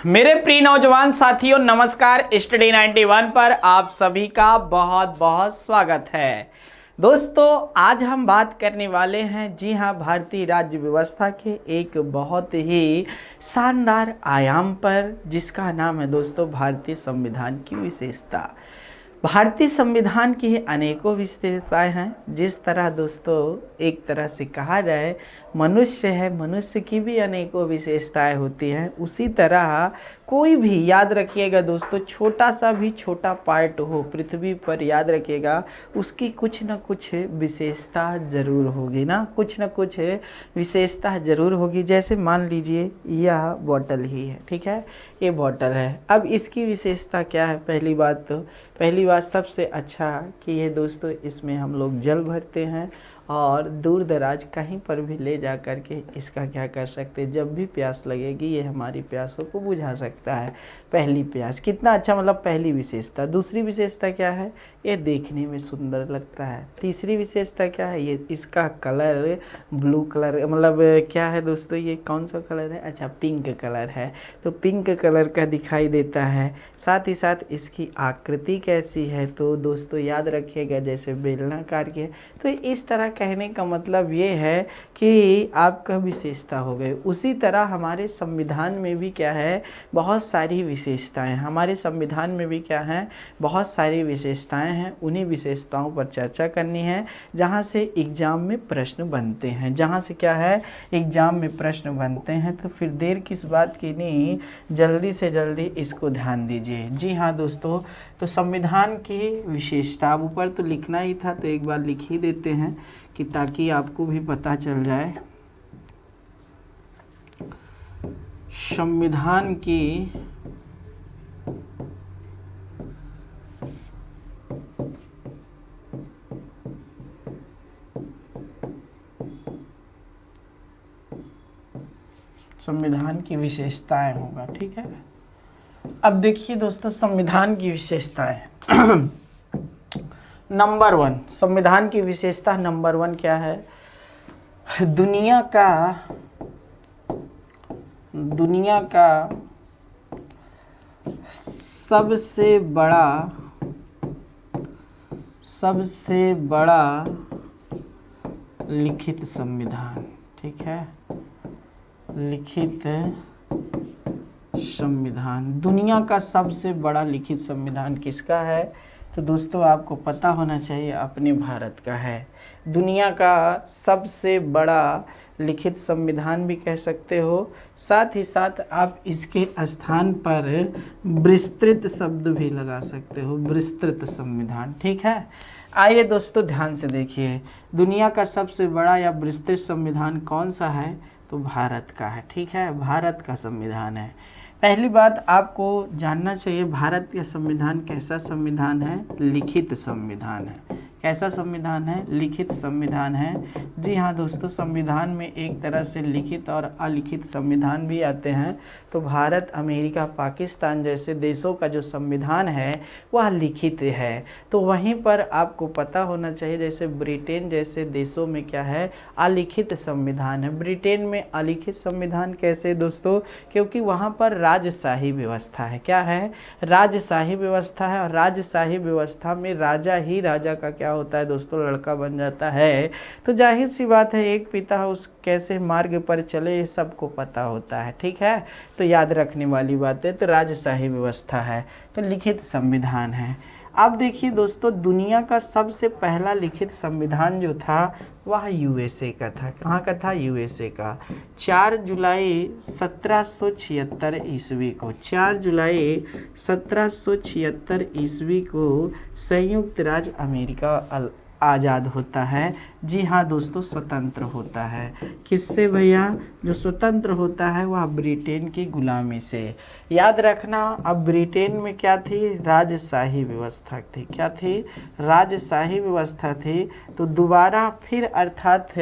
मेरे प्रिय नौजवान साथियों, नमस्कार। स्टडी 91 पर आप सभी का बहुत बहुत स्वागत है। दोस्तों, आज हम बात करने वाले हैं, जी हाँ, भारतीय राज्य व्यवस्था के एक बहुत ही शानदार आयाम पर, जिसका नाम है दोस्तों भारतीय संविधान की विशेषता। भारतीय संविधान की अनेकों विशेषताएं हैं। जिस तरह दोस्तों एक तरह से कहा जाए मनुष्य है, मनुष्य की भी अनेकों विशेषताएं होती हैं, उसी तरह कोई भी, याद रखिएगा दोस्तों, छोटा सा भी छोटा पार्ट हो पृथ्वी पर, याद रखिएगा उसकी कुछ न कुछ विशेषता जरूर होगी ना, कुछ न कुछ विशेषता जरूर होगी। जैसे मान लीजिए यह बॉटल ही है, ठीक है, ये बॉटल है। अब इसकी विशेषता क्या है? पहली बात सबसे अच्छा कि ये दोस्तों, इसमें हम लोग जल भरते हैं और दूर दराज कहीं पर भी ले जा कर के इसका क्या कर सकते हैं, जब भी प्यास लगेगी ये हमारी प्यासों को बुझा सकता है। पहली प्यास, कितना अच्छा, मतलब पहली विशेषता। दूसरी विशेषता क्या है? ये देखने में सुंदर लगता है। तीसरी विशेषता क्या है? ये इसका कलर ब्लू कलर, मतलब क्या है दोस्तों, ये कौन सा कलर है? अच्छा, पिंक कलर है, तो पिंक कलर का दिखाई देता है। साथ ही साथ इसकी आकृति कैसी है? तो दोस्तों याद रखिएगा जैसे बेलनाकार की है। तो इस तरह कहने का मतलब ये है कि आपका विशेषता हो गई। उसी तरह हमारे संविधान में भी क्या है, बहुत सारी विशेषताएं। हमारे संविधान में भी क्या है, बहुत सारी विशेषताएं हैं। उन्हीं विशेषताओं पर चर्चा करनी है, जहां से एग्जाम में प्रश्न बनते हैं, जहां से क्या है, एग्जाम में प्रश्न बनते हैं। तो फिर देर किस बात की, नहीं, जल्दी से जल्दी इसको ध्यान दीजिए। जी हाँ दोस्तों, तो संविधान की विशेषता, अब ऊपर तो लिखना ही था तो एक बार लिख ही देते हैं कि ताकि आपको भी पता चल जाए। संविधान की विशेषताएं होगा, ठीक है। अब देखिए दोस्तों, संविधान की विशेषताएं नंबर 1, संविधान की विशेषता नंबर 1 क्या है? दुनिया का सबसे बड़ा लिखित संविधान, ठीक है, लिखित संविधान। दुनिया का सबसे बड़ा लिखित संविधान किसका है? तो दोस्तों आपको पता होना चाहिए, अपने भारत का है। दुनिया का सबसे बड़ा लिखित संविधान भी कह सकते हो। साथ ही साथ आप इसके स्थान पर विस्तृत शब्द भी लगा सकते हो, विस्तृत संविधान, ठीक है। आइए दोस्तों ध्यान से देखिए, दुनिया का सबसे बड़ा या विस्तृत संविधान कौन सा है? तो भारत का है, ठीक है, भारत का संविधान है। पहली बात आपको जानना चाहिए, भारत का संविधान कैसा संविधान है? लिखित संविधान है। कैसा संविधान है? लिखित संविधान है। जी हाँ दोस्तों, संविधान में एक तरह से लिखित और अलिखित संविधान भी आते हैं। तो भारत, अमेरिका, पाकिस्तान जैसे देशों का जो संविधान है वह लिखित है। तो वहीं पर आपको पता होना चाहिए, जैसे ब्रिटेन जैसे देशों में क्या है, अलिखित संविधान है। ब्रिटेन में अलिखित संविधान कैसे दोस्तों? क्योंकि वहाँ पर राजशाही व्यवस्था है। क्या है? राजशाही व्यवस्था है। और राजशाही व्यवस्था में राजा ही राजा का क्या होता है दोस्तों? लड़का बन जाता है। तो जाहिर सी बात है, एक पिता उस कैसे मार्ग पर चले ये सबको पता होता है, ठीक है। तो याद रखने वाली बात है, तो राजशाही व्यवस्था है, तो लिखित संविधान है। अब देखिए दोस्तों, दुनिया का सबसे पहला लिखित संविधान जो था वह यूएसए का था। कहाँ का था? यूएसए का। 4 जुलाई 1776 ईस्वी को, 4 जुलाई 1776 ईस्वी को संयुक्त राज्य अमेरिका आज़ाद होता है। जी हाँ दोस्तों, स्वतंत्र होता है। किससे भैया? जो स्वतंत्र होता है वह ब्रिटेन की गुलामी से। याद रखना, अब ब्रिटेन में क्या थी? राजशाही व्यवस्था थी। क्या थी? राजशाही व्यवस्था थी। तो दोबारा फिर अर्थात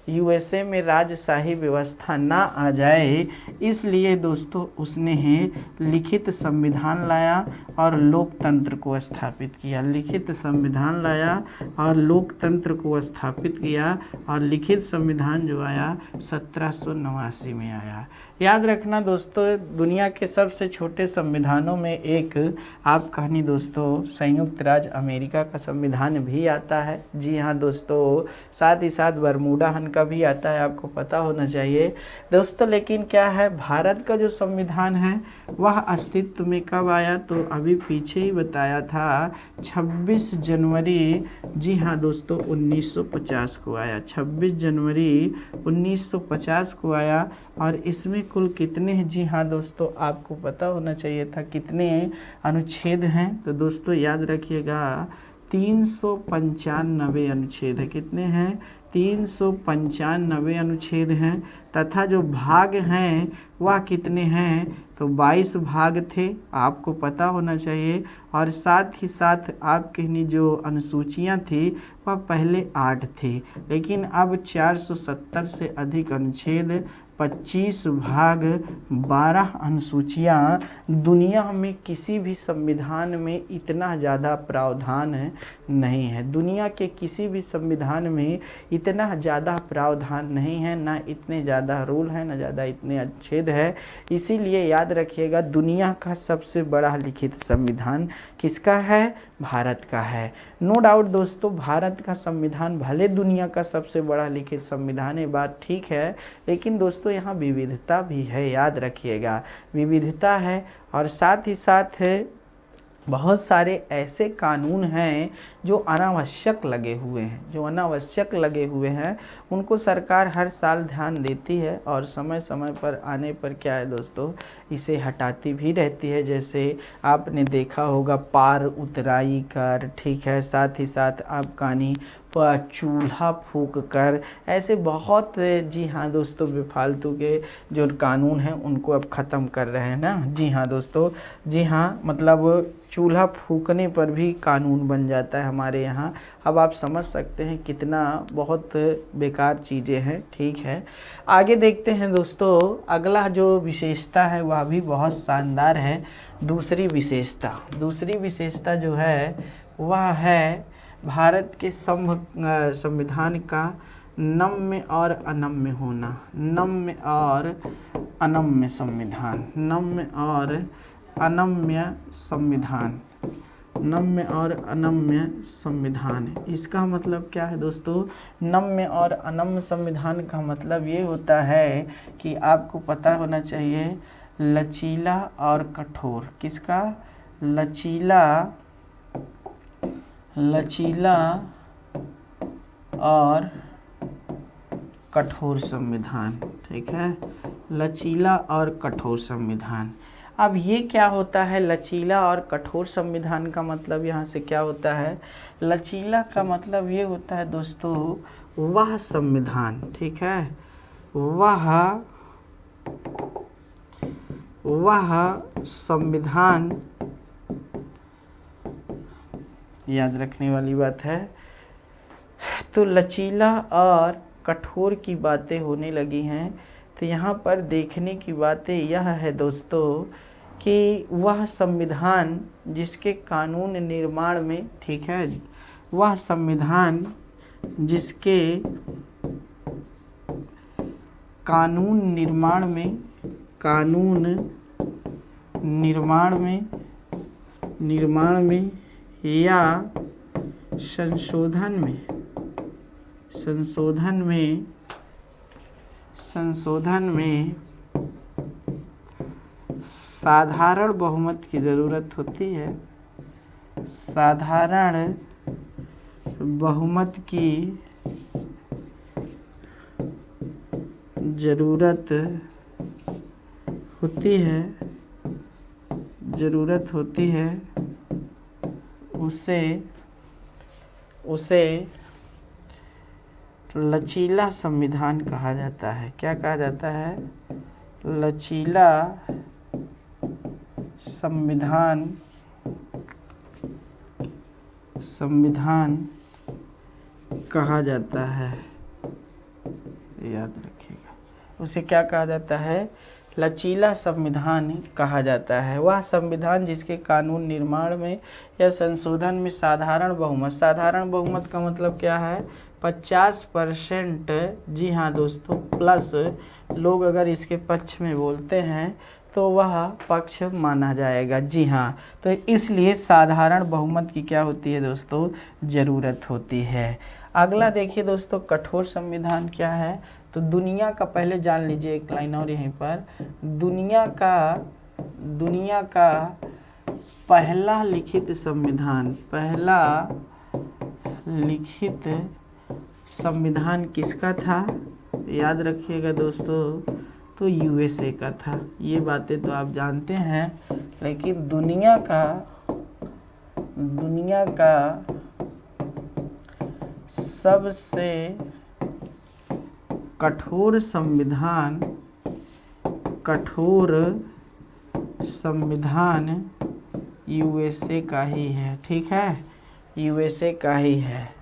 यूएसए में राजशाही व्यवस्था ना आ जाए, इसलिए दोस्तों उसने लिखित संविधान लाया और लोकतंत्र को स्थापित किया। लिखित संविधान लाया और लोकतंत्र को स्थापित किया। और लिखित संविधान जो आया 1789 में आया। याद रखना दोस्तों, दुनिया के सबसे छोटे संविधानों में एक आपका नहीं दोस्तों संयुक्त राज्य अमेरिका का संविधान भी आता है। जी हाँ दोस्तों, साथ ही साथ बरमूडाहन का भी आता है, आपको पता होना चाहिए दोस्तों। लेकिन क्या है, भारत का जो संविधान है वह अस्तित्व में कब आया, तो अभी पीछे ही बताया था 26 जनवरी, जी हाँ दोस्तों 1950 को आया। 26 जनवरी 1950 को आया। और इसमें कुल कितने हैं, जी हाँ दोस्तों आपको पता होना चाहिए था कितने अनुच्छेद हैं, तो दोस्तों याद रखिएगा 395 अनुच्छेद है। कितने हैं, 395 अनुच्छेद हैं। तथा जो भाग हैं वह कितने हैं, तो 22 भाग थे, आपको पता होना चाहिए। और साथ ही साथ आपके जो अनुसूचियां थी वह पहले 8 थी, लेकिन अब 470 से अधिक अनुच्छेद, 25 भाग, 12 अनुसूचियां। दुनिया में किसी भी संविधान में इतना ज़्यादा प्रावधान नहीं है। दुनिया के किसी भी संविधान में इतना ज़्यादा प्रावधान नहीं है, ना इतने ज़्यादा रूल हैं, ना ज़्यादा इतने अनुच्छेद है। इसीलिए याद रखिएगा दुनिया का सबसे बड़ा लिखित संविधान किसका है, भारत का है। नो डाउट दोस्तों, भारत का संविधान भले दुनिया का सबसे बड़ा लिखित संविधान है, बात ठीक है, लेकिन दोस्तों यहाँ विविधता भी है, याद रखिएगा विविधता है। और साथ ही साथ बहुत सारे ऐसे कानून हैं जो अनावश्यक लगे हुए हैं, उनको सरकार हर साल ध्यान देती है और समय समय पर आने पर क्या है दोस्तों, इसे हटाती भी रहती है। जैसे आपने देखा होगा पार उतराई कर, ठीक है, साथ ही साथ आप कानी चूल्हा फूंक कर, ऐसे बहुत, जी हाँ दोस्तों बेफालतू के जो कानून हैं उनको अब ख़त्म कर रहे हैं ना। जी हाँ दोस्तों, जी हाँ, मतलब चूल्हा फूंकने पर भी कानून बन जाता है हमारे यहाँ। अब आप समझ सकते हैं कितना बहुत बेकार चीज़ें हैं, ठीक है। आगे देखते हैं दोस्तों, अगला जो विशेषता है वह भी बहुत शानदार है। दूसरी विशेषता जो है वह है भारत के संविधान का नम्य और अनम्य होना। नम्य और अनम्य संविधान। इसका मतलब क्या है दोस्तों, नम्य और अनम्य संविधान का मतलब ये होता है कि आपको पता होना चाहिए लचीला और कठोर। किसका, लचीला और कठोर संविधान, ठीक है, लचीला और कठोर संविधान। अब ये क्या होता है, लचीला और कठोर संविधान का मतलब यहाँ से क्या होता है, लचीला का मतलब ये होता है दोस्तों वह संविधान, ठीक है, वह संविधान, याद रखने वाली बात है। तो लचीला और कठोर की बातें होने लगी हैं, तो यहाँ पर देखने की बातें यह है दोस्तों कि वह संविधान जिसके कानून निर्माण में, ठीक है, वह संविधान जिसके कानून निर्माण में या संशोधन में साधारण बहुमत की ज़रूरत होती है। साधारण बहुमत की ज़रूरत होती है, उसे लचीला संविधान कहा जाता है। क्या कहा जाता है, लचीला संविधान कहा जाता है, याद रखिएगा। उसे क्या कहा जाता है, लचीला संविधान कहा जाता है। वह संविधान जिसके कानून निर्माण में या संशोधन में साधारण बहुमत का मतलब क्या है, 50%, जी हाँ दोस्तों, प्लस लोग अगर इसके पक्ष में बोलते हैं तो वह पक्ष माना जाएगा। जी हाँ, तो इसलिए साधारण बहुमत की क्या होती है दोस्तों, ज़रूरत होती है। अगला देखिए दोस्तों, कठोर संविधान क्या है। तो दुनिया का, पहले जान लीजिए एक लाइन और यहीं पर, दुनिया का पहला लिखित संविधान किसका था, याद रखिएगा दोस्तों, तो यूएसए का था। ये बातें तो आप जानते हैं, लेकिन दुनिया का सबसे कठोर संविधान यूएसए का ही है। ठीक है, यूएसए का ही है,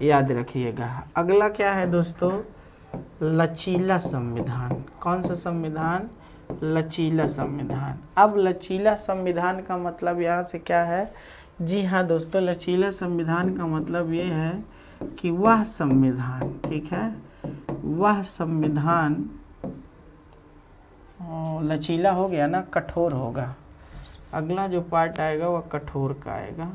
याद रखिएगा। अगला क्या है दोस्तों, लचीला संविधान। कौन सा संविधान, लचीला संविधान। अब लचीला संविधान का मतलब यहाँ से क्या है, जी हाँ दोस्तों, लचीला संविधान का मतलब ये है कि वह संविधान, ठीक है, वह संविधान लचीला हो गया ना, कठोर होगा। अगला जो पार्ट आएगा वह कठोर का आएगा।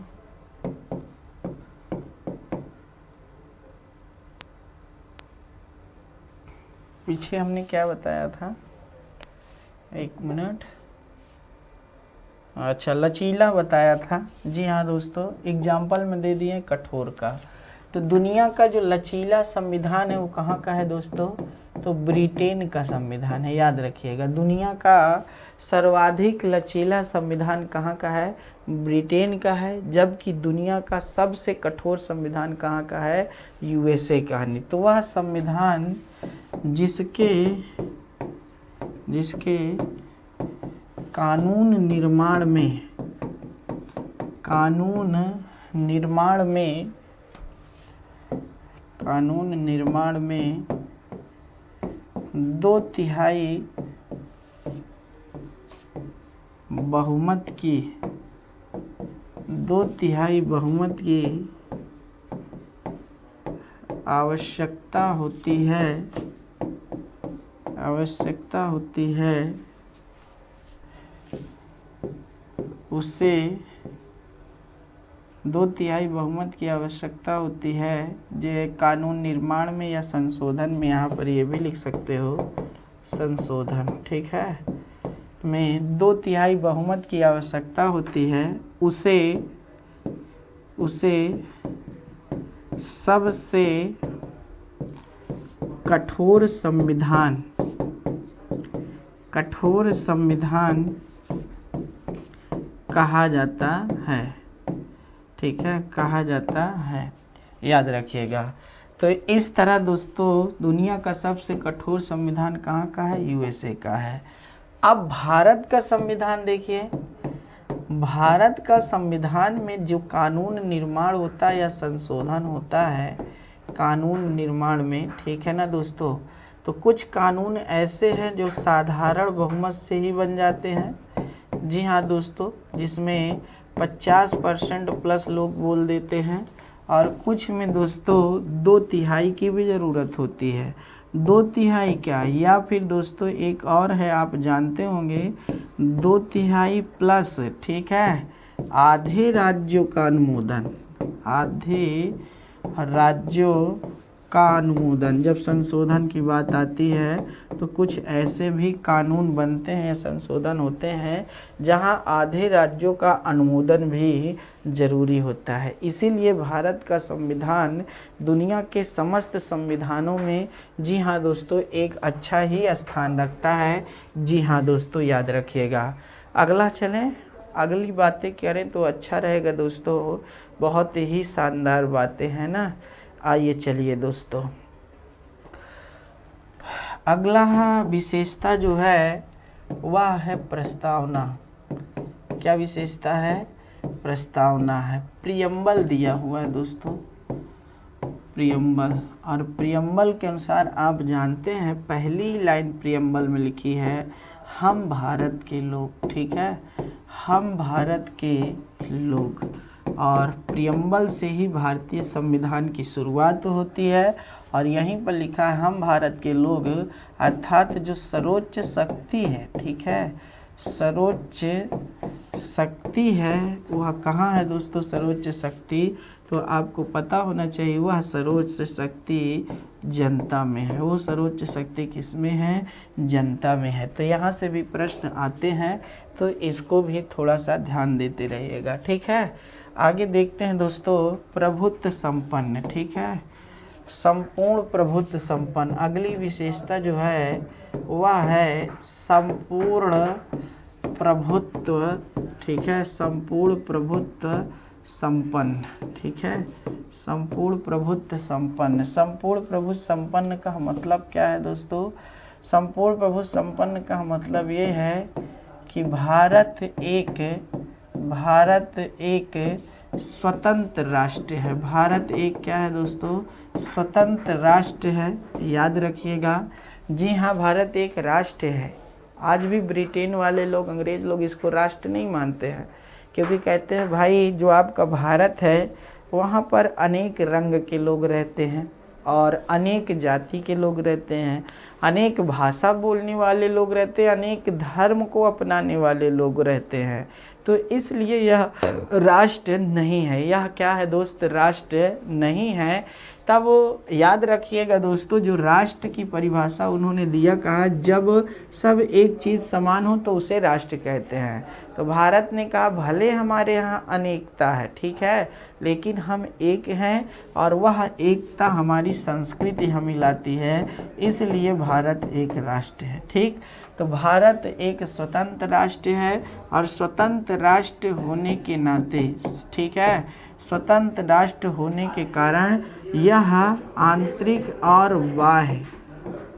पीछे हमने क्या बताया था, एक मिनट, अच्छा लचीला बताया था। जी हाँ दोस्तों, एग्जाम्पल में दे दिए कठोर का। तो दुनिया का जो लचीला संविधान है वो कहाँ का है दोस्तों, तो ब्रिटेन का संविधान है, याद रखिएगा। दुनिया का सर्वाधिक लचीला संविधान कहाँ का है, ब्रिटेन का है, जबकि दुनिया का सबसे कठोर संविधान कहाँ का है, यूएसए का है। तो वह संविधान जिसके कानून निर्माण में 2/3 बहुमत की आवश्यकता होती है, उसे 2/3 बहुमत की आवश्यकता होती है जो कानून निर्माण में या संशोधन में, यहाँ पर ये भी लिख सकते हो संशोधन, ठीक है, में 2/3 बहुमत की आवश्यकता होती है, उसे सबसे कठोर संविधान कहा जाता है। ठीक है, कहा जाता है, याद रखिएगा। तो इस तरह दोस्तों दुनिया का सबसे कठोर संविधान कहाँ का है, यूएसए का है। अब भारत का संविधान देखिए, भारत का संविधान में जो कानून निर्माण होता है या संशोधन होता है कानून निर्माण में, ठीक है ना दोस्तों, तो कुछ कानून ऐसे हैं जो साधारण बहुमत से ही बन जाते हैं। जी हाँ दोस्तों, जिसमें 50% प्लस लोग बोल देते हैं, और कुछ में दोस्तों 2/3 की भी ज़रूरत होती है। 2/3 क्या, या फिर दोस्तों एक और है, आप जानते होंगे, 2/3 प्लस, ठीक है, आधे राज्यों का अनुमोदन। जब संशोधन की बात आती है तो कुछ ऐसे भी कानून बनते हैं, संशोधन होते हैं, जहां आधे राज्यों का अनुमोदन भी जरूरी होता है। इसीलिए भारत का संविधान दुनिया के समस्त संविधानों में, जी हाँ दोस्तों, एक अच्छा ही स्थान रखता है। जी हाँ दोस्तों, याद रखिएगा। अगला चलें, अगली बातें करें तो अच्छा रहेगा दोस्तों, बहुत ही शानदार बातें हैं ना। आइए चलिए दोस्तों, अगला विशेषता जो है वह है प्रस्तावना। क्या विशेषता है, प्रस्तावना है। प्रियम्बल दिया हुआ है दोस्तों, प्रियम्बल, और प्रियम्बल के अनुसार आप जानते हैं पहली ही लाइन प्रियम्बल में लिखी है, हम भारत के लोग, ठीक है, हम भारत के लोग। और प्रियम्बल से ही भारतीय संविधान की शुरुआत होती है, और यहीं पर लिखा है हम भारत के लोग अर्थात जो सर्वोच्च शक्ति है, ठीक है, सर्वोच्च शक्ति है वह कहाँ है दोस्तों? सर्वोच्च शक्ति तो आपको पता होना चाहिए वह सर्वोच्च शक्ति जनता में है। वो सर्वोच्च शक्ति किस में है? जनता में है। तो यहाँ से भी प्रश्न आते हैं, तो इसको भी थोड़ा सा ध्यान देते रहिएगा, ठीक है। आगे देखते हैं दोस्तों, प्रभुत्व संपन्न, ठीक है, संपूर्ण प्रभुत्व संपन्न। अगली विशेषता जो है वह है संपूर्ण प्रभुत्व, ठीक है, संपूर्ण प्रभुत्व संपन्न, ठीक है, संपूर्ण प्रभुत्व संपन्न। संपूर्ण प्रभुत्व संपन्न का मतलब क्या है दोस्तों? संपूर्ण प्रभुत्व संपन्न का मतलब ये है कि भारत एक स्वतंत्र राष्ट्र है। भारत एक क्या है दोस्तों? स्वतंत्र राष्ट्र है, याद रखिएगा। जी हाँ, भारत एक राष्ट्र है। आज भी ब्रिटेन वाले लोग, अंग्रेज लोग इसको राष्ट्र नहीं मानते हैं, क्योंकि कहते हैं भाई जो आपका भारत है वहाँ पर अनेक रंग के लोग रहते हैं और अनेक जाति के लोग रहते हैं, अनेक भाषा बोलने वाले लोग रहते हैं, अनेक धर्म को अपनाने वाले लोग रहते हैं। तो इसलिए यह राष्ट्र नहीं है। यह क्या है दोस्त? राष्ट्र नहीं है। तब याद रखिएगा दोस्तों, जो राष्ट्र की परिभाषा उन्होंने दिया, कहा जब सब एक चीज़ समान हो तो उसे राष्ट्र कहते हैं। तो भारत ने कहा भले हमारे यहाँ अनेकता है, ठीक है, लेकिन हम एक हैं और वह एकता हमारी संस्कृति हमें लाती है, इसलिए भारत एक राष्ट्र है, ठीक। तो भारत एक स्वतंत्र राष्ट्र है और स्वतंत्र राष्ट्र होने के नाते, ठीक है, स्वतंत्र राष्ट्र होने के कारण यह आंतरिक और बाह्य,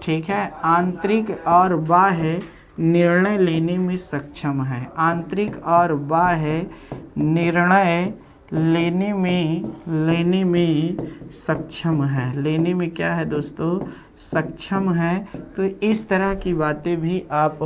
ठीक है, आंतरिक और बाह्य निर्णय लेने में सक्षम है। आंतरिक और बाह्य निर्णय लेने में सक्षम है। लेने में क्या है दोस्तों? सक्षम है। तो इस तरह की बातें भी आप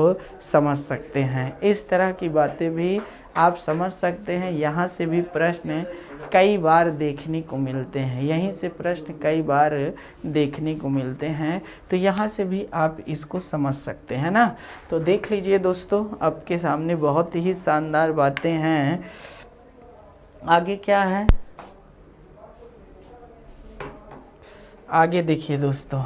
समझ सकते हैं, इस तरह की बातें भी आप समझ सकते हैं। यहाँ से भी प्रश्न कई बार देखने को मिलते हैं, यहीं से प्रश्न कई बार देखने को मिलते हैं, तो यहाँ से भी आप इसको समझ सकते हैं ना। तो देख लीजिए दोस्तों, आपके सामने बहुत ही शानदार बातें हैं। आगे क्या है? आगे देखिए दोस्तों,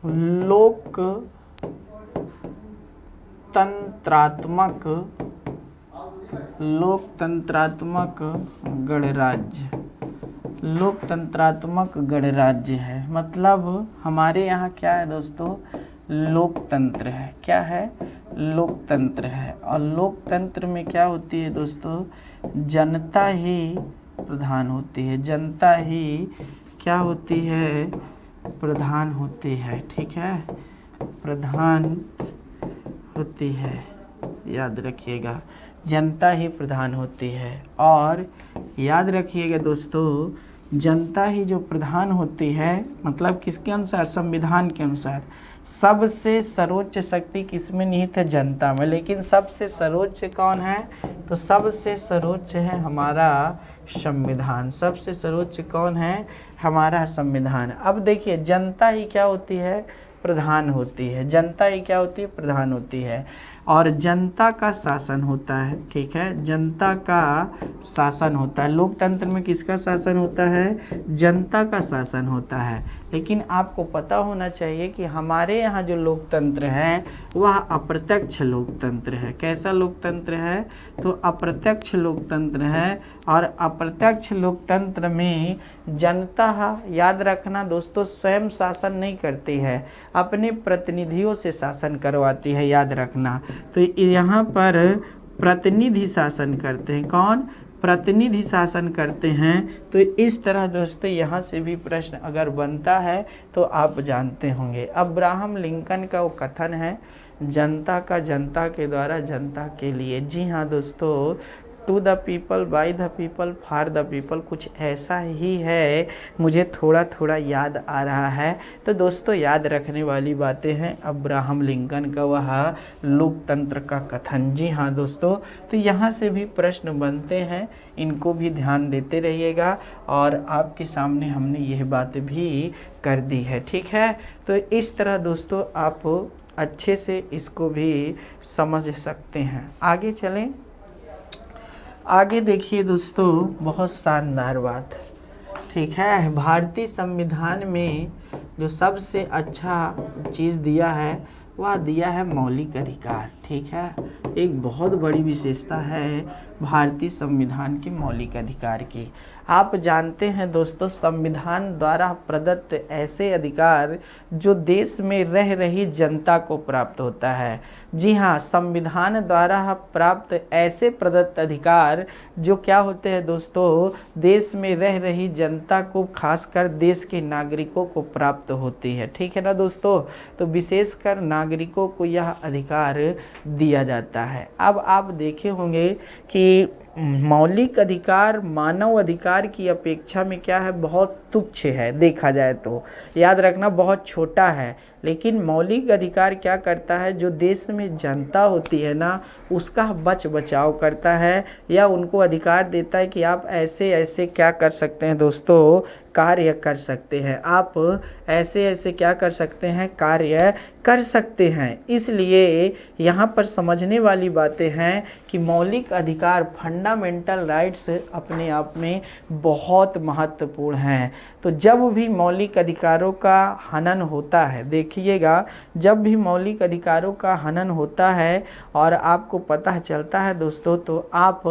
लोकतंत्रात्मक गणराज्य, लोकतंत्रात्मक गणराज्य है। मतलब हमारे यहाँ क्या है दोस्तों? लोकतंत्र है। क्या है? लोकतंत्र है। और लोकतंत्र में क्या होती है दोस्तों? जनता ही प्रधान होती है। जनता ही क्या होती है? प्रधान होती है, ठीक है, प्रधान होती है, याद रखिएगा, जनता ही प्रधान होती है। और याद रखिएगा दोस्तों, जनता ही जो प्रधान होती है, मतलब किसके अनुसार? संविधान के अनुसार। सबसे सर्वोच्च शक्ति किसमें निहित है? जनता में। लेकिन सबसे सर्वोच्च कौन है? तो सबसे सर्वोच्च है हमारा संविधान। सबसे सर्वोच्च कौन है? हमारा संविधान। अब देखिए, जनता ही क्या होती है? प्रधान होती है। जनता ही क्या होती है? प्रधान होती है। और जनता का शासन होता है, ठीक है, जनता का शासन होता है। लोकतंत्र में किसका शासन होता है? जनता का शासन होता है। लेकिन आपको पता होना चाहिए कि हमारे यहाँ जो लोकतंत्र है वह अप्रत्यक्ष लोकतंत्र है। कैसा लोकतंत्र है? तो अप्रत्यक्ष लोकतंत्र है। और अप्रत्यक्ष लोकतंत्र में जनता, याद रखना दोस्तों, स्वयं शासन नहीं करती है, अपने प्रतिनिधियों से शासन करवाती है, याद रखना। तो यहाँ पर प्रतिनिधि शासन करते हैं। कौन? प्रतिनिधि शासन करते हैं। तो इस तरह दोस्तों यहाँ से भी प्रश्न अगर बनता है तो आप जानते होंगे। अब्राहम लिंकन का वो कथन है, जनता का जनता के द्वारा जनता के लिए। जी हाँ दोस्तों, to the people, by the people, for the people, कुछ ऐसा ही है, मुझे थोड़ा थोड़ा याद आ रहा है। तो दोस्तों याद रखने वाली बातें हैं अब्राहम लिंकन का वह लोकतंत्र का कथन। जी हाँ दोस्तों, तो यहाँ से भी प्रश्न बनते हैं, इनको भी ध्यान देते रहिएगा। और आपके सामने हमने यह बात भी कर दी है, ठीक है। तो इस तरह दोस्तों आप अच्छे से इसको भी समझ सकते हैं। आगे चलें, आगे देखिए दोस्तों, बहुत शानदार बात, ठीक है। भारतीय संविधान में जो सबसे अच्छा चीज़ दिया है वह दिया है मौलिक अधिकार, ठीक है। एक बहुत बड़ी विशेषता है भारतीय संविधान के मौलिक अधिकार की। आप जानते हैं दोस्तों, संविधान द्वारा प्रदत्त ऐसे अधिकार जो देश में रह रही जनता को प्राप्त होता है। जी हाँ, संविधान द्वारा प्राप्त ऐसे प्रदत्त अधिकार जो क्या होते हैं दोस्तों, देश में रह रही जनता को, खासकर देश के नागरिकों को प्राप्त होती है, ठीक है ना दोस्तों। तो विशेषकर नागरिकों को यह अधिकार दिया जाता है। अब आप देखे होंगे कि मौलिक अधिकार मानव अधिकार की अपेक्षा में क्या है, बहुत तुच्छ है। देखा जाए तो याद रखना, बहुत छोटा है। लेकिन मौलिक अधिकार क्या करता है, जो देश में जनता होती है ना, उसका बच बचाव करता है, या उनको अधिकार देता है कि आप ऐसे ऐसे क्या कर सकते हैं दोस्तों, कार्य कर सकते हैं। आप ऐसे ऐसे क्या कर सकते हैं, कार्य कर सकते हैं। इसलिए यहाँ पर समझने वाली बातें हैं कि मौलिक अधिकार, फंडामेंटल राइट्स अपने आप में बहुत महत्वपूर्ण हैं। तो जब भी मौलिक अधिकारों का हनन होता है, देखिएगा, जब भी मौलिक अधिकारों का हनन होता है और आपको पता चलता है दोस्तों, तो आप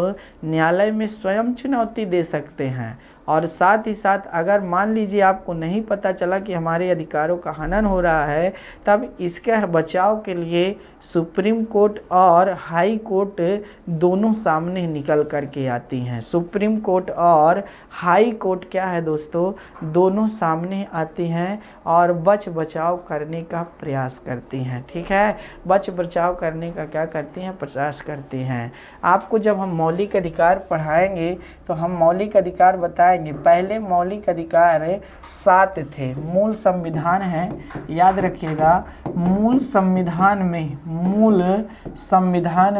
न्यायालय में स्वयं चुनौती दे सकते हैं। और साथ ही साथ अगर मान लीजिए आपको नहीं पता चला कि हमारे अधिकारों का हनन हो रहा है, तब इसके बचाव के लिए सुप्रीम कोर्ट और हाई कोर्ट दोनों सामने निकल कर के आती हैं। सुप्रीम कोर्ट और हाई कोर्ट क्या है दोस्तों, दोनों सामने आती हैं और बच बचाव करने का प्रयास करती हैं, ठीक है। बच बचाव करने का क्या करती हैं, प्रयास करती हैं। आपको जब हम मौलिक अधिकार पढ़ाएंगे तो हम मौलिक अधिकार बताएंगे। पहले मौलिक अधिकार 7 थे, मूल संविधान है, याद रखिएगा। मूल संविधान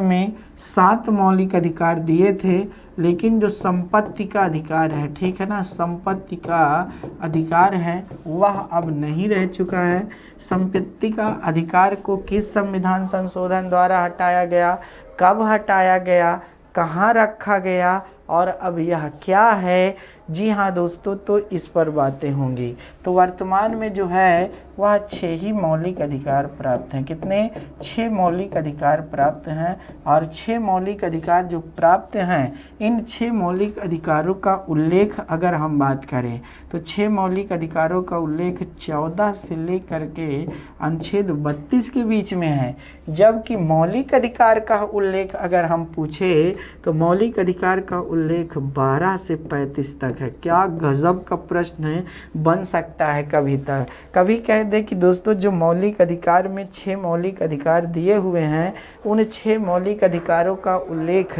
में 7 मौलिक अधिकार दिए थे। लेकिन जो संपत्ति का अधिकार है, ठीक है ना, संपत्ति का अधिकार है, वह अब नहीं रह चुका है। संपत्ति का अधिकार को किस संविधान संशोधन द्वारा हटाया गया, कब हटाया गया, कहाँ रखा गया, और अब यह क्या है। जी हाँ दोस्तों, तो इस पर बातें होंगी। तो वर्तमान में जो है वह 6 ही मौलिक अधिकार प्राप्त हैं। कितने? 6 मौलिक अधिकार प्राप्त हैं। और 6 मौलिक अधिकार जो प्राप्त हैं, इन 6 मौलिक अधिकारों का उल्लेख अगर हम बात करें तो 6 मौलिक अधिकारों का उल्लेख 14 से लेकर के अनुच्छेद 32 के बीच में है। जबकि मौलिक अधिकार का उल्लेख अगर हम पूछे तो मौलिक अधिकार का उल्लेख 12 से 35 तक है। क्या गजब का प्रश्न बन सकता है कभी तक। कभी कह दे कि दोस्तों जो मौलिक अधिकार में 6 मौलिक अधिकार दिए हुए हैं, उन 6 मौलिक अधिकारों का उल्लेख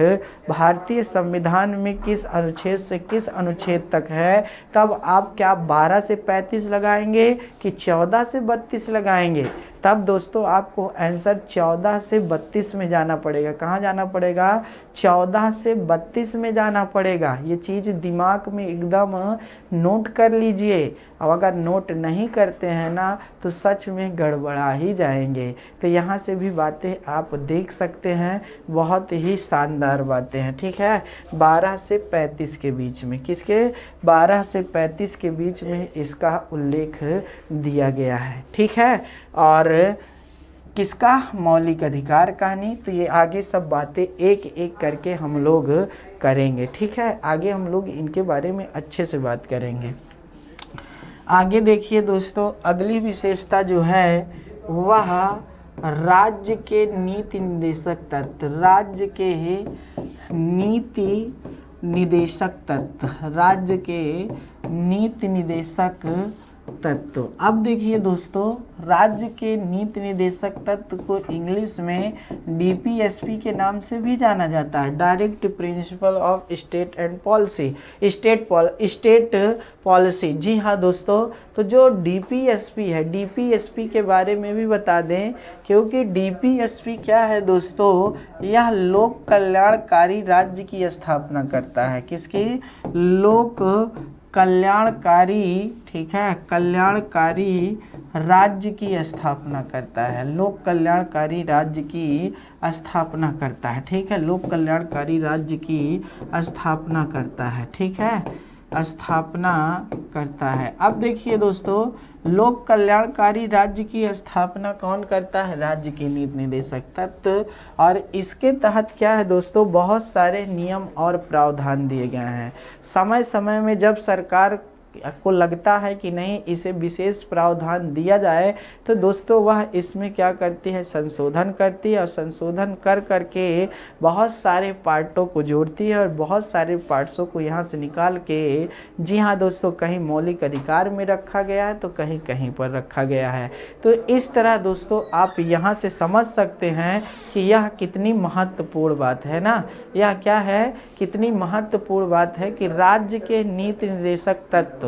भारतीय संविधान में किस अनुच्छेद से किस अनुच्छेद तक है, तब आप क्या 12 से 35 लगाएंगे कि 14 से 32 लगाएंगे। तब दोस्तों आपको आंसर 14 से 32 में जाना पड़ेगा। कहाँ जाना पड़ेगा? 14 से 32 में जाना पड़ेगा। ये चीज़ दिमाग में एकदम नोट कर लीजिए। अब अगर नोट नहीं करते हैं ना तो सच में गड़बड़ा ही जाएंगे। तो यहाँ से भी बातें आप देख सकते हैं, बहुत ही शानदार बातें हैं, ठीक है। 12 से 35 के बीच में, किसके? 12 से 35 के बीच में इसका उल्लेख दिया गया है, ठीक है। और किसका? मौलिक अधिकार का नहीं। तो ये आगे सब बातें एक एक करके हम लोग करेंगे, ठीक है। आगे हम लोग इनके बारे में अच्छे से बात करेंगे। आगे देखिए दोस्तों, अगली विशेषता जो है वह राज्य के नीति निर्देशक तत्व, राज्य के नीति निर्देशक तत्व, राज्य के नीति निर्देशक तत्व। अब देखिए दोस्तों, राज्य के नीति निर्देशक तत्व को इंग्लिश में डीपीएसपी के नाम से भी जाना जाता है, direct principle of state and policy, state policy. जी हाँ दोस्तों, तो जो डीपीएसपी है, डीपीएसपी के बारे में भी बता दें, क्योंकि डीपीएसपी क्या है दोस्तों, यह लोक कल्याणकारी राज्य की स्थापना करता है। किसकी? लोक कल्याणकारी, ठीक है, कल्याणकारी राज्य की स्थापना करता है, लोक कल्याणकारी राज्य की स्थापना करता है, ठीक है, लोक कल्याणकारी राज्य की स्थापना करता है, ठीक है, स्थापना करता है। अब देखिए दोस्तों, लोक कल्याणकारी राज्य की स्थापना कौन करता है? राज्य के नीति निर्देशक तत्व। और इसके तहत क्या है दोस्तों, बहुत सारे नियम और प्रावधान दिए गए हैं। समय समय में जब सरकार को लगता है कि नहीं इसे विशेष प्रावधान दिया जाए, तो दोस्तों वह इसमें क्या करती है? संशोधन करती है, और संशोधन कर करके बहुत सारे पार्टों को जोड़ती है और बहुत सारे पार्ट्सों को यहाँ से निकाल के, जी हाँ दोस्तों, कहीं मौलिक अधिकार में रखा गया है तो कहीं कहीं पर रखा गया है। तो इस तरह दोस्तों आप यहाँ से समझ सकते हैं कि यह कितनी महत्वपूर्ण बात है ना, यह क्या है, कितनी महत्वपूर्ण बात है कि राज्य के नीति निर्देशक तत्व,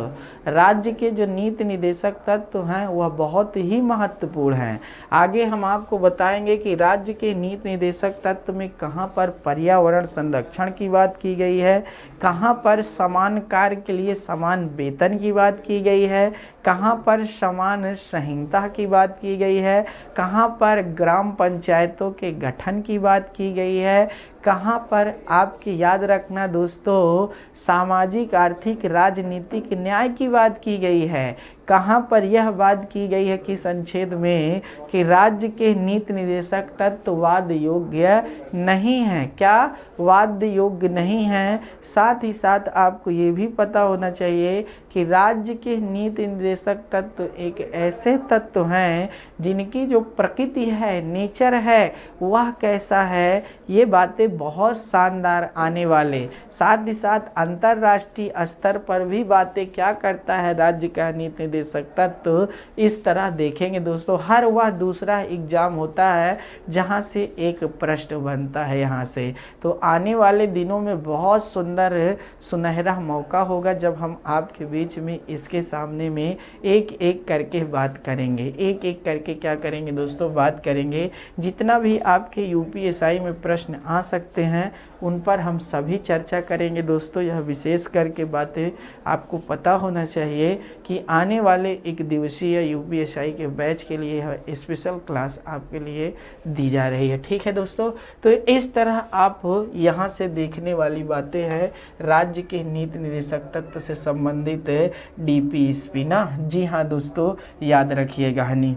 राज्य के जो नीति निर्देशक तत्व हैं वह बहुत ही महत्वपूर्ण हैं। आगे हम आपको बताएंगे कि राज्य के नीति निर्देशक तत्व में कहाँ पर पर्यावरण संरक्षण की बात की गई है, कहाँ पर समान कार्य के लिए समान वेतन की बात की गई है, कहाँ पर समान संहिता की बात की गई है, कहाँ पर ग्राम पंचायतों के गठन की बात की गई है, कहाँ पर आपकी याद रखना दोस्तों सामाजिक आर्थिक राजनीतिक न्याय की बात की गई है, कहाँ पर यह बात की गई है कि संक्षेप में कि राज्य के नीति निर्देशक तत्व वाद योग्य नहीं है। क्या? वाद योग्य नहीं है। साथ ही साथ आपको ये भी पता होना चाहिए कि राज्य के नीति निर्देशक तत्व एक ऐसे तत्व हैं जिनकी जो प्रकृति है, नेचर है, वह कैसा है, ये बातें बहुत शानदार आने वाले। साथ ही साथ अंतर्राष्ट्रीय स्तर पर भी बातें क्या करता है राज्य का नीति निर्देशक तत्व, इस तरह देखेंगे दोस्तों। हर वह दूसरा एग्जाम होता है जहां से एक प्रश्न बनता है यहाँ से। तो आने वाले दिनों में बहुत सुंदर सुनहरा मौका होगा जब हम आपके बीच में इसके सामने में एक एक करके बात करेंगे, एक एक करके क्या करेंगे दोस्तों, बात करेंगे। जितना भी आपके यूपीएसआई में प्रश्न आ सकते हैं उन पर हम सभी चर्चा करेंगे दोस्तों। यह विशेष करके बातें आपको पता होना चाहिए कि आने वाले एक दिवसीय यूपीएसआई के बैच के लिए यह स्पेशल क्लास आपके लिए दी जा रही है, ठीक है दोस्तों। तो इस तरह आप यहाँ से देखने वाली बातें हैं राज्य के नीति निर्देशक तत्व से संबंधित डीपीएसपी ना। जी हाँ दोस्तों, याद रखिएगा हनी।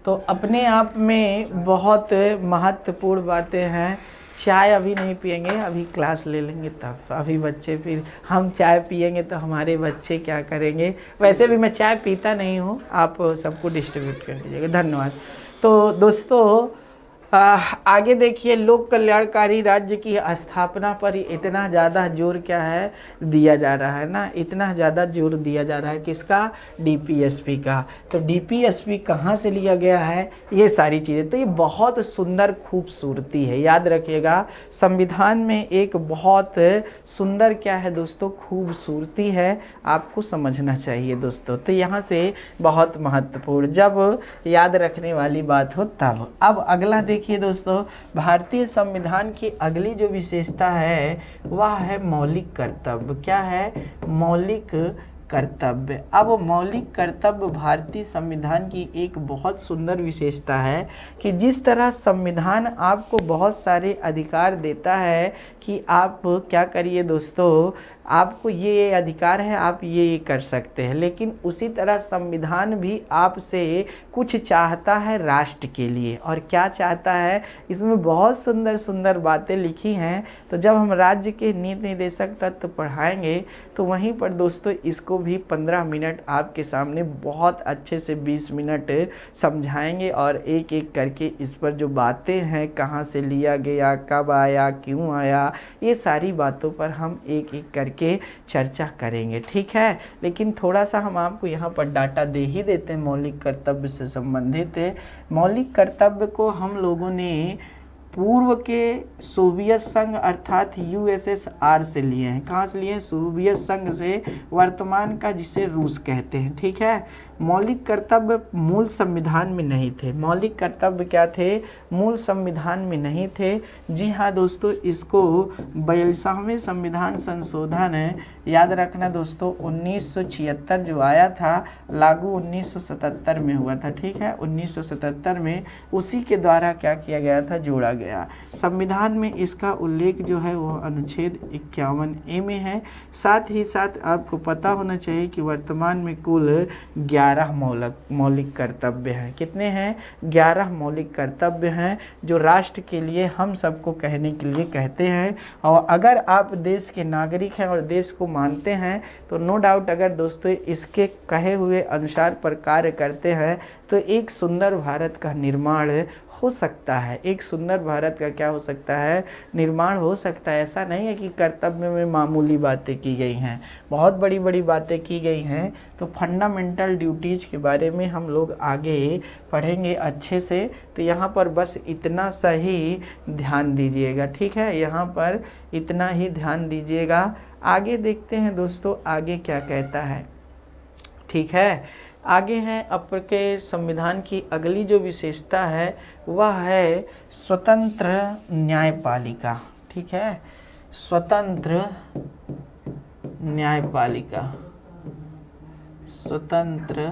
तो अपने आप में बहुत महत्वपूर्ण बातें हैं। चाय अभी नहीं पिएंगे, अभी क्लास ले लेंगे तब। अभी बच्चे, फिर हम चाय पिएंगे तो हमारे बच्चे क्या करेंगे। वैसे भी मैं चाय पीता नहीं हूँ, आप सबको डिस्ट्रीब्यूट कर दीजिएगा, धन्यवाद। तो दोस्तों आगे देखिए, लोक कल्याणकारी राज्य की स्थापना पर इतना ज़्यादा जोर क्या है दिया जा रहा है ना, इतना ज़्यादा जोर दिया जा रहा है किसका? डीपीएसपी का। तो डीपीएसपी कहाँ से लिया गया है, ये सारी चीज़ें, तो ये बहुत सुंदर खूबसूरती है। याद रखिएगा, संविधान में एक बहुत सुंदर क्या है दोस्तों, खूबसूरती है, आपको समझना चाहिए दोस्तों। तो यहाँ से बहुत महत्वपूर्ण, जब याद रखने वाली बात हो तब। अब अगला देखिए दोस्तों, भारतीय संविधान की अगली जो विशेषता है वह है मौलिक कर्तव्य। क्या है? मौलिक कर्तव्य। अब मौलिक कर्तव्य भारतीय संविधान की एक बहुत सुंदर विशेषता है कि जिस तरह संविधान आपको बहुत सारे अधिकार देता है कि आप क्या करिए दोस्तों, आपको ये अधिकार है, आप ये कर सकते हैं, लेकिन उसी तरह संविधान भी आपसे कुछ चाहता है राष्ट्र के लिए। और क्या चाहता है, इसमें बहुत सुंदर सुंदर बातें लिखी हैं। तो जब हम राज्य के नीति निर्देशक तत्व पढ़ाएंगे तो वहीं पर दोस्तों इसको भी 15 मिनट आपके सामने बहुत अच्छे से 20 मिनट समझाएंगे और एक एक करके इस पर जो बातें हैं, कहाँ से लिया गया, कब आया, क्यों आया, ये सारी बातों पर हम एक एक करके के चर्चा करेंगे, ठीक है। लेकिन थोड़ा सा हम आपको यहाँ पर डाटा दे ही देते हैं मौलिक कर्तव्य से संबंधित। मौलिक कर्तव्य को हम लोगों ने पूर्व के सोवियत संघ अर्थात यूएसएसआर से लिए हैं। कहाँ से लिए हैं? सोवियत संघ से, वर्तमान का जिसे रूस कहते हैं, ठीक है। मौलिक कर्तव्य मूल संविधान में नहीं थे। मौलिक कर्तव्य क्या थे? मूल संविधान में नहीं थे। जी हाँ दोस्तों, इसको 42वें संविधान संशोधन, याद रखना दोस्तों, 1976 जो आया था, लागू 1977 में हुआ था, ठीक है। 1977 में उसी के द्वारा क्या किया गया था? जोड़ा गया। संविधान में इसका उल्लेख जो है वो अनुच्छेद 51A में है। साथ ही साथ आपको पता होना चाहिए कि वर्तमान में कुल 11 मौलिक कर्तव्य हैं। कितने हैं? 11 मौलिक कर्तव्य हैं जो राष्ट्र के लिए हम सबको कहने के लिए कहते हैं। और अगर आप देश के नागरिक हैं और देश को मानते हैं तो नो डाउट अगर दोस्तों इसके कहे हुए अनुसार पर कार्य करते हैं तो एक सुंदर भारत का निर्माण हो सकता है। एक सुंदर भारत का क्या हो सकता है? निर्माण हो सकता है। ऐसा नहीं है कि कर्तव्य में मामूली बातें की गई हैं, बहुत बड़ी बड़ी बातें की गई हैं। तो फंडामेंटल ड्यूटीज़ के बारे में हम लोग आगे पढ़ेंगे अच्छे से। तो यहाँ पर बस इतना सा ही ध्यान दीजिएगा, ठीक है। यहाँ पर इतना ही ध्यान दीजिएगा। आगे देखते हैं दोस्तों आगे क्या कहता है, ठीक है। आगे हैं आपके संविधान की अगली जो विशेषता है वह है स्वतंत्र न्यायपालिका, ठीक है। स्वतंत्र न्यायपालिका, स्वतंत्र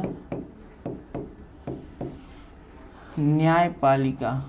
न्यायपालिका।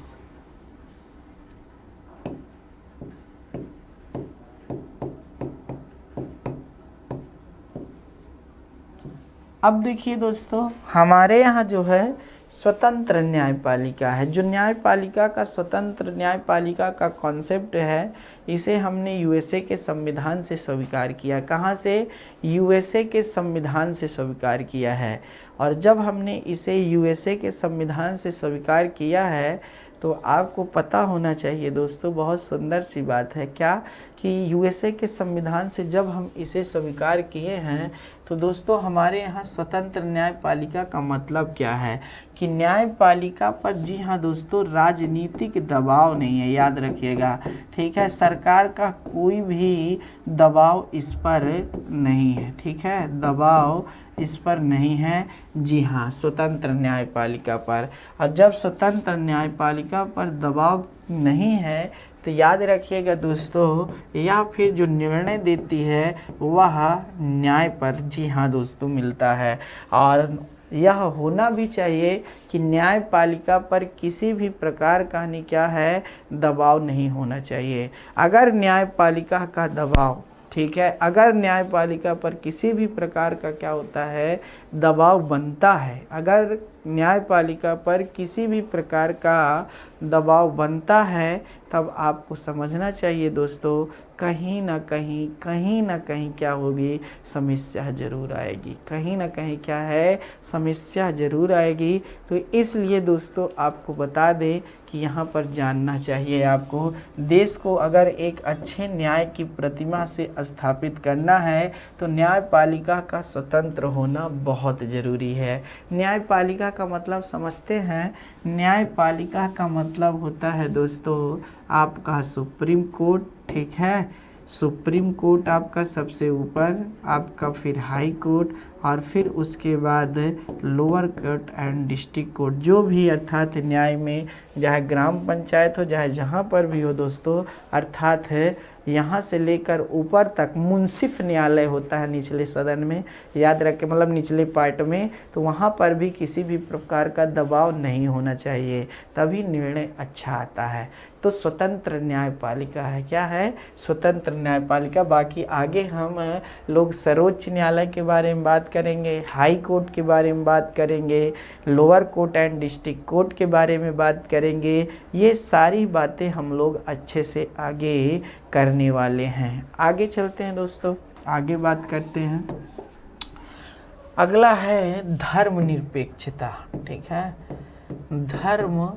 अब देखिए दोस्तों, हमारे यहाँ जो है स्वतंत्र न्यायपालिका है। जो न्यायपालिका का, स्वतंत्र न्यायपालिका का कॉन्सेप्ट है, इसे हमने यूएसए के संविधान से स्वीकार किया। कहाँ से? यूएसए के संविधान से स्वीकार किया है। और जब हमने इसे यूएसए के संविधान से स्वीकार किया है तो आपको पता होना चाहिए दोस्तों, बहुत सुंदर सी बात है क्या, कि यूएसए के संविधान से जब हम इसे स्वीकार किए हैं तो दोस्तों हमारे यहाँ स्वतंत्र न्यायपालिका का मतलब क्या है कि न्यायपालिका पर, जी हाँ दोस्तों, राजनीतिक दबाव नहीं है, याद रखिएगा, ठीक है। सरकार का कोई भी दबाव इस पर नहीं है, ठीक है। दबाव इस पर नहीं है, जी हाँ, स्वतंत्र न्यायपालिका पर। और जब स्वतंत्र न्यायपालिका पर दबाव नहीं है तो याद रखिएगा दोस्तों, या फिर जो निर्णय देती है वह न्याय पर, जी हाँ दोस्तों, मिलता है। और यह होना भी चाहिए कि न्यायपालिका पर किसी भी प्रकार का क्या है? दबाव नहीं होना चाहिए। अगर न्यायपालिका का दबाव, ठीक है, अगर न्यायपालिका पर किसी भी प्रकार का क्या होता है? दबाव बनता है, अगर न्यायपालिका पर किसी भी प्रकार का दबाव बनता है तब आपको समझना चाहिए दोस्तों, कहीं ना कहीं क्या होगी? समस्या जरूर आएगी। कहीं ना कहीं क्या है? समस्या जरूर आएगी। तो इसलिए दोस्तों आपको बता दें कि यहाँ पर जानना चाहिए आपको, देश को अगर एक अच्छे न्याय की प्रतिमा से स्थापित करना है तो न्यायपालिका का स्वतंत्र होना बहुत ज़रूरी है। न्यायपालिका का मतलब समझते हैं? न्यायपालिका का मतलब होता है दोस्तों आपका सुप्रीम कोर्ट, ठीक है। सुप्रीम कोर्ट आपका सबसे ऊपर, आपका फिर हाई कोर्ट, और फिर उसके बाद lower court and district court. जो भी अर्थात न्याय में, चाहे ग्राम पंचायत हो, चाहे जहाँ पर भी हो दोस्तों, अर्थात है यहाँ से लेकर ऊपर तक मुंसिफ न्यायालय होता है निचले सदन में, याद रखें, मतलब निचले पार्ट में। तो वहाँ पर भी किसी भी प्रकार का दबाव नहीं होना चाहिए, तभी निर्णय अच्छा आता है। तो स्वतंत्र न्यायपालिका है, क्या है? स्वतंत्र न्यायपालिका। बाकी आगे हम लोग सर्वोच्च न्यायालय के बारे में बात करेंगे, हाई कोर्ट के बारे में बात करेंगे, lower court and district court के बारे में बात करेंगे। ये सारी बातें हम लोग अच्छे से आगे करने वाले हैं। आगे चलते हैं दोस्तों, आगे बात करते हैं। अगला है धर्मनिरपेक्षता, ठीक है। धर्मनिरपेक्षता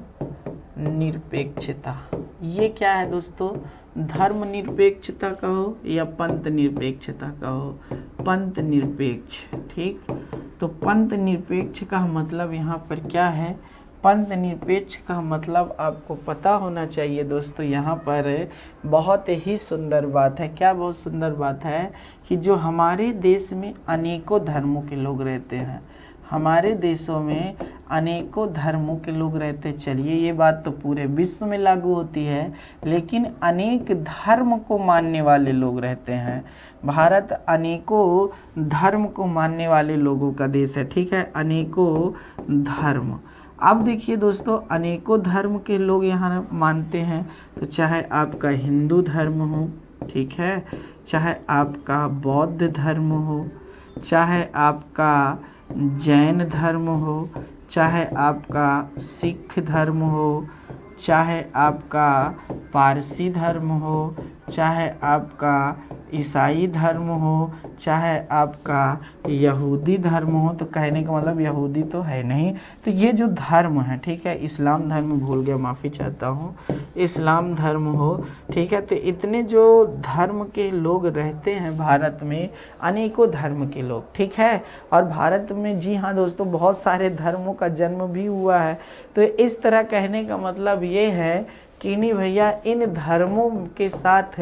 ये क्या है दोस्तों? धर्मनिरपेक्षता कहो या पंथ निरपेक्षता कहो, पंथ निरपेक्ष। ठीक, तो पंथ निरपेक्ष का मतलब यहाँ पर क्या है, पंथ निरपेक्ष का मतलब आपको पता होना चाहिए दोस्तों। यहाँ पर बहुत ही सुंदर बात है। क्या बहुत सुंदर बात है कि जो हमारे देश में अनेकों धर्मों के लोग रहते हैं, हमारे देशों में अनेकों धर्मों के लोग रहते, चलिए ये बात तो पूरे विश्व में लागू होती है, लेकिन अनेक धर्म को मानने वाले लोग रहते हैं। भारत अनेकों धर्म को मानने वाले लोगों का देश है। ठीक है, अनेकों धर्म। अब देखिए दोस्तों, अनेकों धर्म के लोग यहाँ मानते हैं, तो चाहे आपका हिंदू धर्म हो, ठीक है, चाहे आपका बौद्ध धर्म हो, चाहे आपका जैन धर्म हो, चाहे आपका सिख धर्म हो, चाहे आपका पारसी धर्म हो, चाहे आपका ईसाई धर्म हो, चाहे आपका यहूदी धर्म हो। तो कहने का मतलब यहूदी तो है नहीं, तो ये जो धर्म है, ठीक है, इस्लाम धर्म भूल गया, माफ़ी चाहता हूँ, इस्लाम धर्म हो, ठीक है। तो इतने जो धर्म के लोग रहते हैं भारत में, अनेकों धर्म के लोग, ठीक है। और भारत में, जी हाँ दोस्तों, बहुत सारे धर्मों का जन्म भी हुआ है। तो इस तरह कहने का मतलब ये है कि नहीं भैया, इन धर्मों के साथ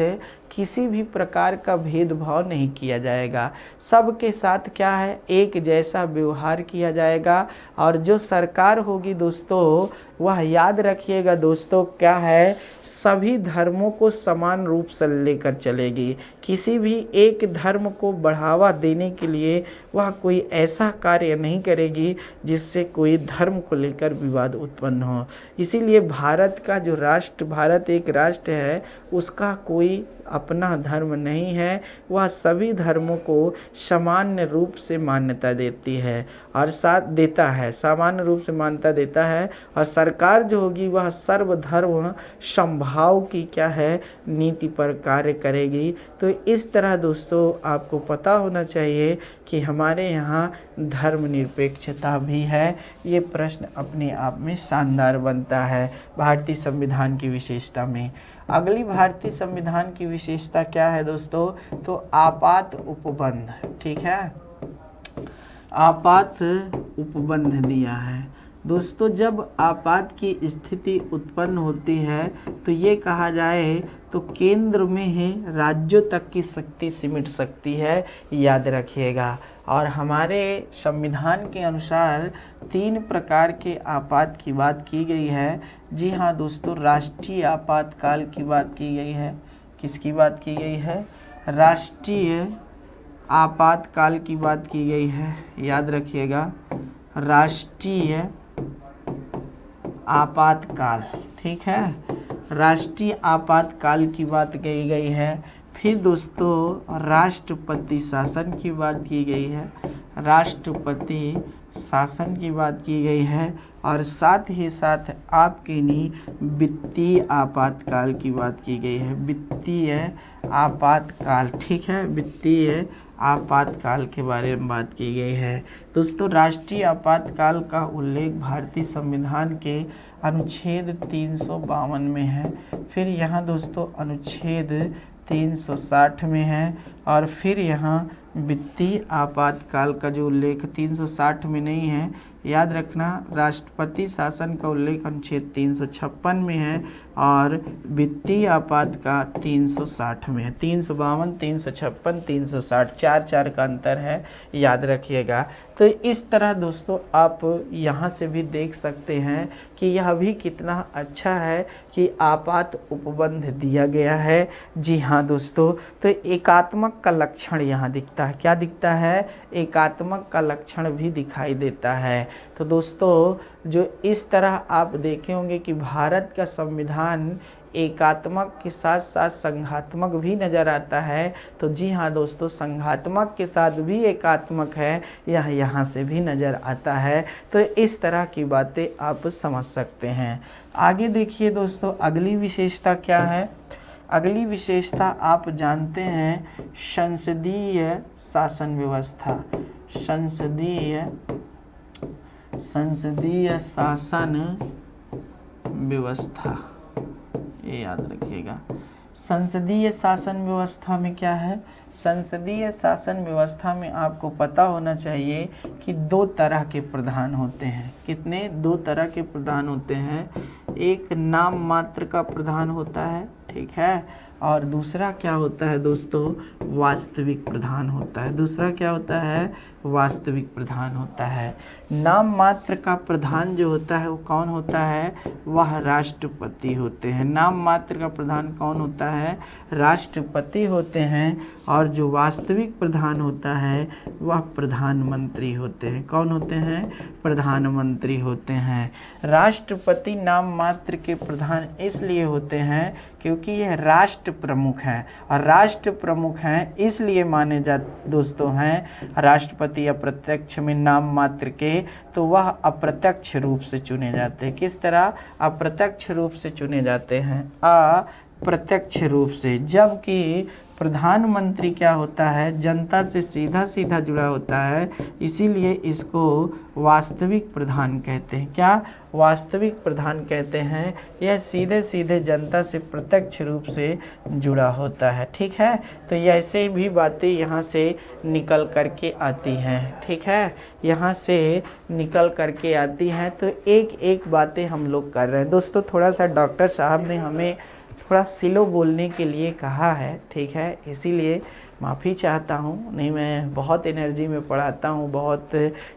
किसी भी प्रकार का भेदभाव नहीं किया जाएगा, सबके साथ क्या है, एक जैसा व्यवहार किया जाएगा। और जो सरकार होगी दोस्तों, वह याद रखिएगा दोस्तों, क्या है, सभी धर्मों को समान रूप से लेकर चलेगी। किसी भी एक धर्म को बढ़ावा देने के लिए वह कोई ऐसा कार्य नहीं करेगी जिससे कोई धर्म को लेकर विवाद उत्पन्न हो। इसीलिए भारत का जो राष्ट्र, भारत एक राष्ट्र है, उसका कोई अपना धर्म नहीं है, वह सभी धर्मों को सामान्य रूप से मान्यता देती है और साथ देता है, सामान्य रूप से मान्यता देता है। और सरकार जो होगी वह सर्वधर्म समभाव की क्या है, नीति पर कार्य करेगी। तो इस तरह दोस्तों आपको पता होना चाहिए कि हमारे यहाँ धर्मनिरपेक्षता भी है। ये प्रश्न अपने आप में शानदार बनता है भारतीय संविधान की विशेषता में। अगली भारतीय संविधान की विशेषता क्या है दोस्तों, तो आपात उपबंध, ठीक है, आपात उपबंध दिया है दोस्तों। जब आपात की स्थिति उत्पन्न होती है तो ये कहा जाए तो केंद्र में ही राज्यों तक की शक्ति सिमट सकती है, याद रखिएगा। और हमारे संविधान के अनुसार 3 प्रकार के आपात की बात की गई है। जी हाँ दोस्तों, राष्ट्रीय आपातकाल की बात की गई है। किसकी बात की गई है, राष्ट्रीय आपातकाल की बात की गई है, याद रखिएगा, राष्ट्रीय आपातकाल, ठीक है, राष्ट्रीय आपातकाल की बात की गई है। फिर दोस्तों राष्ट्रपति शासन की बात की गई है, राष्ट्रपति शासन की बात की गई है। और साथ ही साथ आपके लिए वित्तीय आपातकाल की बात की गई है, वित्तीय आपातकाल, ठीक है, वित्तीय आपातकाल के बारे में बात की गई है। दोस्तों राष्ट्रीय आपातकाल का उल्लेख भारतीय संविधान के अनुच्छेद 352 में है। फिर यहाँ दोस्तों अनुच्छेद 360 में है। और फिर यहाँ वित्तीय आपातकाल का जो उल्लेख 360 में नहीं है, याद रखना, राष्ट्रपति शासन का उल्लेख अनुच्छेद 356 में है और वित्तीय आपात का 360 में है। 352, 356, 360, 4 का अंतर है, याद रखिएगा। तो इस तरह दोस्तों आप यहाँ से भी देख सकते हैं कि यह भी कितना अच्छा है कि आपात उपबंध दिया गया है। जी हाँ दोस्तों, तो एकात्मक का लक्षण यहाँ दिखता है। क्या दिखता है, एकात्मक का लक्षण भी दिखाई देता है। तो दोस्तों जो इस तरह आप देखे होंगे कि भारत का संविधान एकात्मक के साथ साथ संघात्मक भी नज़र आता है। तो जी हाँ दोस्तों, संघात्मक के साथ भी एकात्मक है, यह यहाँ से भी नज़र आता है। तो इस तरह की बातें आप समझ सकते हैं। आगे देखिए दोस्तों, अगली विशेषता क्या है। अगली विशेषता आप जानते हैं, संसदीय शासन व्यवस्था, संसदीय शासन व्यवस्था, ये याद रखिएगा। संसदीय शासन व्यवस्था में क्या है, संसदीय शासन व्यवस्था में आपको पता होना चाहिए कि 2 तरह के प्रधान होते हैं। कितने? 2 तरह के प्रधान होते हैं। एक नाम मात्र का प्रधान होता है, ठीक है, और दूसरा क्या होता है दोस्तों, वास्तविक प्रधान होता है। दूसरा क्या होता है, वास्तविक प्रधान होता है। नाम मात्र का प्रधान जो होता है वो कौन होता है, वह राष्ट्रपति होते हैं। नाम मात्र का प्रधान कौन होता है, राष्ट्रपति होते हैं। और जो वास्तविक प्रधान होता है वह प्रधानमंत्री होते हैं। कौन होते हैं, प्रधानमंत्री होते हैं। राष्ट्रपति नाम मात्र के प्रधान इसलिए होते हैं क्योंकि यह राष्ट्र प्रमुख हैं, और राष्ट्र प्रमुख हैं इसलिए माने दोस्तों हैं राष्ट्रपति अप्रत्यक्ष में नाम मात्र के, तो वह अप्रत्यक्ष रूप से चुने जाते हैं। किस तरह, अप्रत्यक्ष रूप से चुने जाते हैं, अप्रत्यक्ष रूप से। जबकि प्रधानमंत्री क्या होता है, जनता से सीधा सीधा जुड़ा होता है, इसीलिए इसको वास्तविक प्रधान कहते हैं। क्या, वास्तविक प्रधान कहते हैं। यह सीधे सीधे जनता से प्रत्यक्ष रूप से जुड़ा होता है, ठीक है। तो ऐसे भी बातें यहाँ से निकल करके आती हैं, ठीक है, यहाँ से निकल करके आती हैं। तो एक एक बातें हम लोग कर रहे हैं दोस्तों। थोड़ा सा डॉक्टर साहब ने हमें थोड़ा स्लो बोलने के लिए कहा है, ठीक है, इसीलिए माफ़ी चाहता हूँ। नहीं, मैं बहुत एनर्जी में पढ़ाता हूँ, बहुत,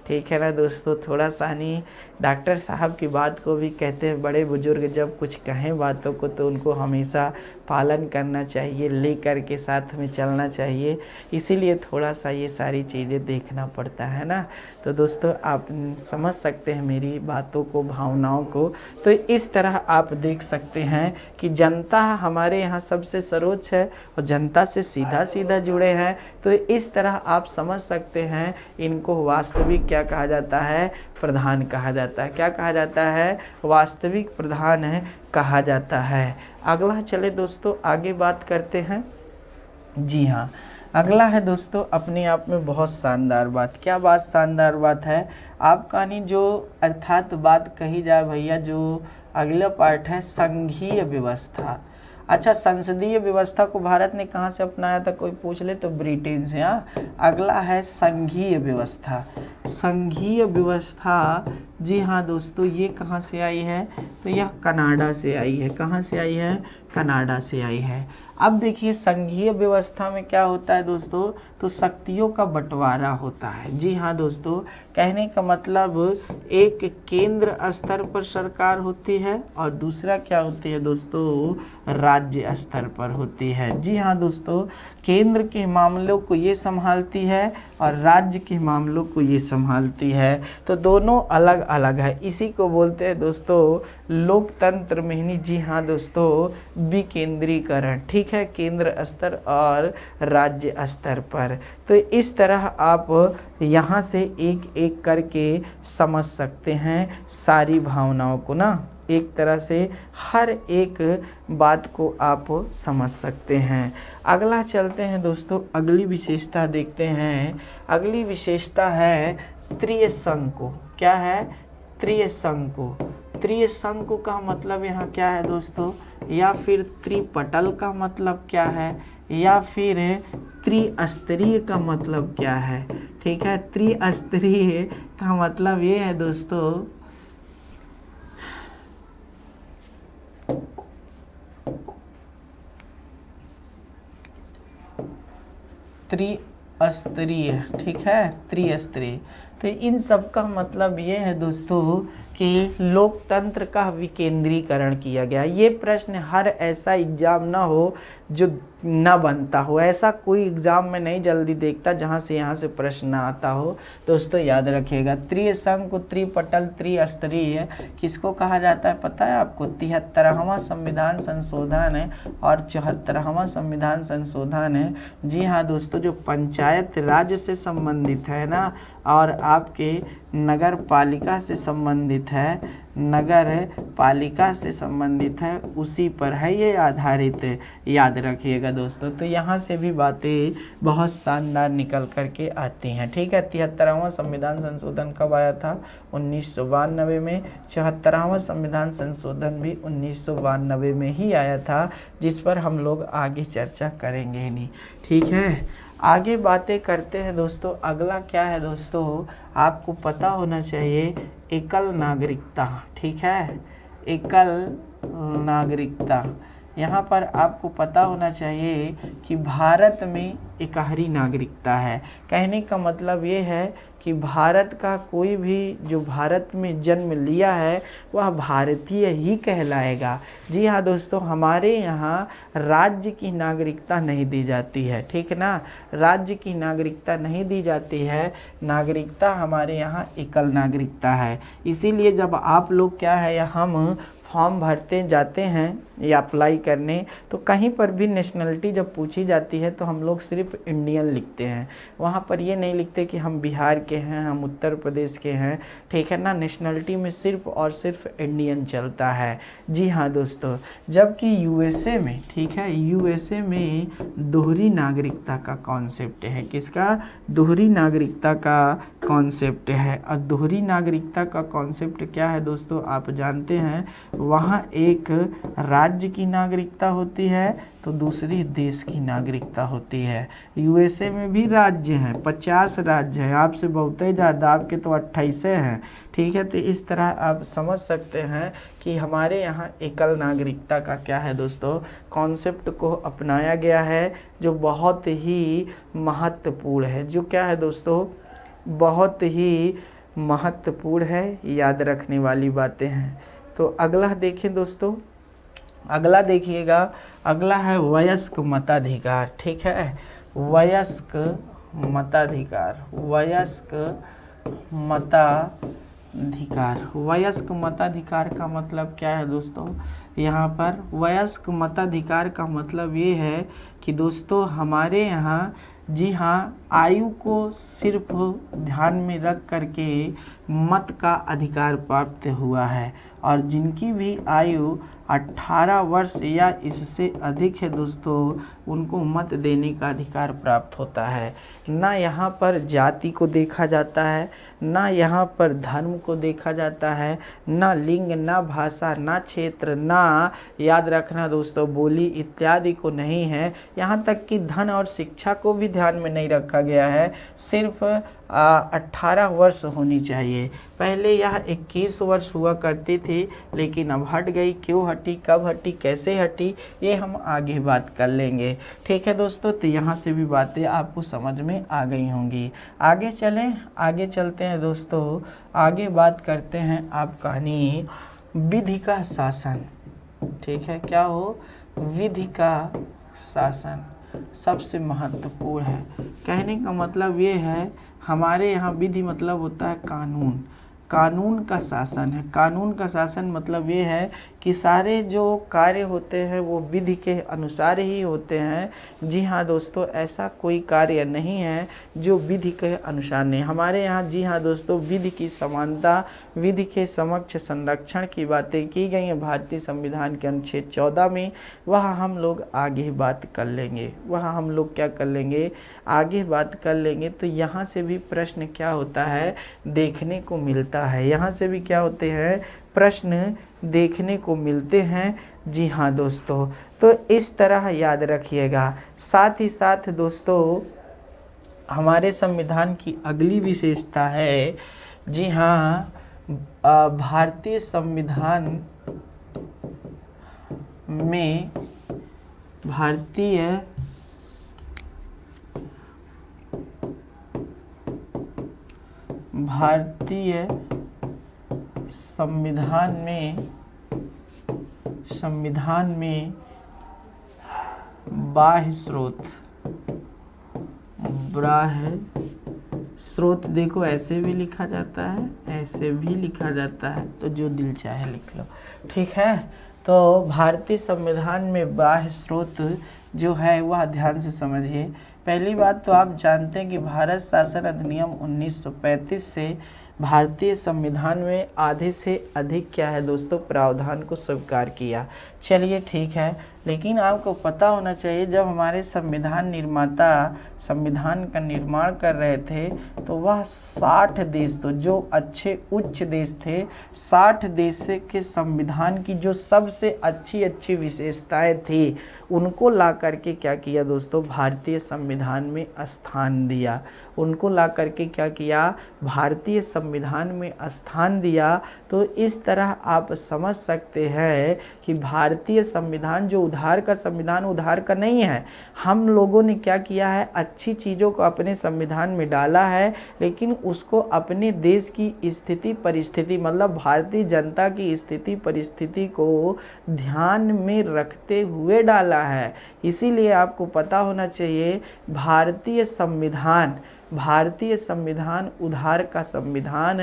ठीक है ना दोस्तों। थोड़ा सा नहीं, डॉक्टर साहब की बात को भी कहते हैं, बड़े बुजुर्ग जब कुछ कहें बातों को तो उनको हमेशा पालन करना चाहिए, ले कर के साथ में चलना चाहिए, इसीलिए थोड़ा सा ये सारी चीज़ें देखना पड़ता है ना। तो दोस्तों आप समझ सकते हैं मेरी बातों को, भावनाओं को। तो इस तरह आप देख सकते हैं कि जनता हमारे यहाँ सबसे सर्वोच्च है और जनता से सीधा सीधा जुड़े हैं। तो इस तरह आप समझ सकते हैं इनको वास्तविक क्या कहा जाता है, प्रधान कहा जाता है। क्या कहा जाता है, वास्तविक प्रधान है कहा जाता है। अगला चले दोस्तों आगे बात करते हैं। जी हाँ, अगला है दोस्तों अपने आप में बहुत शानदार बात। क्या बात शानदार बात है, आपका नहीं जो अर्थात बात कही जाए भैया, जो अगला पार्ट है संघीय व्यवस्था। अच्छा, संसदीय व्यवस्था को भारत ने कहाँ से अपनाया था, कोई पूछ ले तो ब्रिटेन से। हाँ, अगला है संघीय व्यवस्था। संघीय व्यवस्था, जी हाँ दोस्तों, ये कहाँ से आई है, तो यह कनाडा से आई है। कहाँ से आई है, कनाडा से आई है। अब देखिए संघीय व्यवस्था में क्या होता है दोस्तों, तो शक्तियों का बंटवारा होता है। जी हाँ दोस्तों, कहने का मतलब एक केंद्र स्तर पर सरकार होती है और दूसरा क्या होती है दोस्तों, राज्य स्तर पर होती है। जी हाँ दोस्तों, केंद्र के मामलों को ये संभालती है और राज्य के मामलों को ये संभालती है। तो दोनों अलग अलग है, इसी को बोलते हैं दोस्तों लोकतंत्र में ही। जी हाँ दोस्तों, विकेंद्रीकरण, ठीक है, केंद्र स्तर और राज्य स्तर पर। तो इस तरह आप यहाँ से एक एक करके समझ सकते हैं सारी भावनाओं को ना, एक तरह से हर एक बात को आप समझ सकते हैं। अगला चलते हैं दोस्तों, अगली विशेषता देखते हैं। अगली विशेषता है त्रिशंकु। क्या है, त्रिशंकु। त्रिशंकु का मतलब यहाँ क्या है दोस्तों, या फिर त्रिपटल का मतलब क्या है, या फिर त्रिस्तरीय का मतलब क्या है, ठीक है। त्रिस्तरीय का मतलब ये है दोस्तों, त्रिस्तरीय, ठीक है, त्रिस्तरीय। तो इन सब का मतलब ये है दोस्तों कि लोकतंत्र का विकेंद्रीकरण किया गया। ये प्रश्न हर ऐसा एग्जाम ना हो जो ना बनता हो, ऐसा कोई एग्जाम में नहीं जल्दी देखता जहाँ से यहाँ से प्रश्न ना आता हो। दोस्तों याद रखिएगा, त्रिशंकु, त्रिपटल, त्रिस्तरीय किसको कहा जाता है पता है आपको, 73वां संविधान संशोधन है और 74वां संविधान संशोधन है। जी हाँ दोस्तों, जो पंचायत राज से संबंधित है ना, और आपके नगर पालिका से संबंधित है, नगर पालिका से संबंधित है, उसी पर है ये आधारित। याद याद रखिएगा दोस्तों। तो यहाँ से भी बातें बहुत शानदार निकल करके आती हैं। ठीक है, 73वां संविधान संशोधन कब आया था? 1992 में। 74वां संविधान संशोधन भी 1992 में ही आया था, जिस पर हम लोग आगे चर्चा करेंगे ही नहीं। ठीक है, आगे बातें करते हैं दोस्तों। अगला क्या है दोस्तों, आपको पता होना चाहिए एकल नागरिकता। ठीक है, एकल नागरिकता। यहाँ पर आपको पता होना चाहिए कि भारत में इकहरी नागरिकता है। कहने का मतलब ये है कि भारत का कोई भी जो भारत में जन्म लिया है वह भारतीय ही कहलाएगा। जी हाँ दोस्तों, हमारे यहाँ राज्य की नागरिकता नहीं दी जाती है। ठीक है ना, राज्य की नागरिकता नहीं दी जाती है, नागरिकता हमारे यहाँ एकल नागरिकता है। इसीलिए जब आप लोग क्या है या हम फॉर्म भरते जाते हैं या अप्लाई करने, तो कहीं पर भी नेशनलिटी जब पूछी जाती है तो हम लोग सिर्फ इंडियन लिखते हैं। वहाँ पर ये नहीं लिखते कि हम बिहार के हैं, हम उत्तर प्रदेश के हैं। ठीक है ना, नेशनलिटी में सिर्फ और सिर्फ इंडियन चलता है। जी हाँ दोस्तों, जबकि यूएसए में, ठीक है, यूएसए में दोहरी नागरिकता का कॉन्सेप्ट है। किसका? दोहरी नागरिकता का कॉन्सेप्ट है। और दोहरी नागरिकता का कॉन्सेप्ट क्या है दोस्तों, आप जानते हैं, वहाँ एक राज्य की नागरिकता होती है तो दूसरी देश की नागरिकता होती है। यूएसए में भी राज्य हैं, 50 राज्य हैं, आपसे बहुत ही ज़्यादा, आपके तो 28 हैं। ठीक है, तो इस तरह आप समझ सकते हैं कि हमारे यहाँ एकल नागरिकता का क्या है दोस्तों, कॉन्सेप्ट को अपनाया गया है, जो बहुत ही महत्वपूर्ण है। जो क्या है दोस्तों, बहुत ही महत्वपूर्ण है, याद रखने वाली बातें हैं। तो अगला देखें दोस्तों, अगला देखिएगा, अगला है वयस्क मताधिकार। ठीक है, वयस्क मताधिकार, वयस्क मताधिकार। वयस्क मताधिकार का मतलब क्या है दोस्तों, यहाँ पर वयस्क मताधिकार का मतलब ये है कि दोस्तों हमारे यहाँ, जी हाँ, आयु को सिर्फ ध्यान में रख करके मत का अधिकार प्राप्त हुआ है, और जिनकी भी आयु 18 वर्ष या इससे अधिक है दोस्तों, उनको मत देने का अधिकार प्राप्त होता है। ना यहाँ पर जाति को देखा जाता है, ना यहाँ पर धर्म को देखा जाता है, ना लिंग, ना भाषा, ना क्षेत्र, ना, याद रखना दोस्तों, बोली इत्यादि को नहीं है। यहाँ तक कि धन और शिक्षा को भी ध्यान में नहीं रखा गया है। सिर्फ 18 वर्ष होनी चाहिए। पहले यह 21 वर्ष हुआ करती थी, लेकिन अब हट गई। क्यों हटी, कब हटी, कैसे हटी, ये हम आगे बात कर लेंगे। ठीक है दोस्तों, तो यहाँ से भी बातें आपको समझ में आ गई होंगी। आगे चलें, आगे चलते हैं दोस्तों। आगे बात करते हैं आप कहानी विधि का शासन। ठीक है, क्या हो, विधि का शासन सबसे महत्वपूर्ण है। कहने का मतलब ये है, हमारे यहाँ विधि मतलब होता है कानून, कानून का शासन है। कानून का शासन मतलब ये है कि सारे जो कार्य होते हैं वो विधि के अनुसार ही होते हैं। जी हाँ दोस्तों, ऐसा कोई कार्य नहीं है जो विधि के अनुसार नहीं। हमारे यहाँ, जी हाँ दोस्तों, विधि की समानता, विधि के समक्ष संरक्षण की बातें की गई हैं भारतीय संविधान के अनुच्छेद 14 में। वह हम लोग आगे बात कर लेंगे, वह हम लोग क्या कर लेंगे, आगे बात कर लेंगे। तो यहाँ से भी प्रश्न क्या होता है, देखने को मिलता है। यहाँ से भी क्या होते हैं, प्रश्न देखने को मिलते हैं। जी हाँ दोस्तों, तो इस तरह याद रखिएगा। साथ ही साथ दोस्तों, हमारे संविधान की अगली विशेषता है, जी हाँ, भारतीय संविधान में भारतीय संविधान में बाह्य स्रोत, देखो ऐसे भी लिखा जाता है, ऐसे भी लिखा जाता है, तो जो दिल चाहे लिख लो। ठीक है, तो भारतीय संविधान में बाह्य स्रोत जो है वह ध्यान से समझिए। पहली बात तो आप जानते हैं कि भारत शासन अधिनियम 1935 से भारतीय संविधान में आधे से अधिक क्या है दोस्तों, प्रावधान को स्वीकार किया। चलिए ठीक है, लेकिन आपको पता होना चाहिए जब हमारे संविधान निर्माता संविधान का निर्माण कर रहे थे तो वह 60 देश तो जो अच्छे उच्च देश थे 60 देश के संविधान की जो सबसे अच्छी अच्छी विशेषताएं थी उनको ला करके क्या किया दोस्तों, भारतीय संविधान में स्थान दिया। उनको ला करके क्या किया, भारतीय संविधान में स्थान दिया। तो इस तरह आप समझ सकते हैं कि भारतीय संविधान जो उधार का संविधान उधार का नहीं है। हम लोगों ने क्या किया है, अच्छी चीज़ों को अपने संविधान में डाला है, लेकिन उसको अपने देश की स्थिति परिस्थिति मतलब भारतीय जनता की स्थिति परिस्थिति को ध्यान में रखते हुए डाला है। इसीलिए आपको पता होना चाहिए भारतीय संविधान उधार का संविधान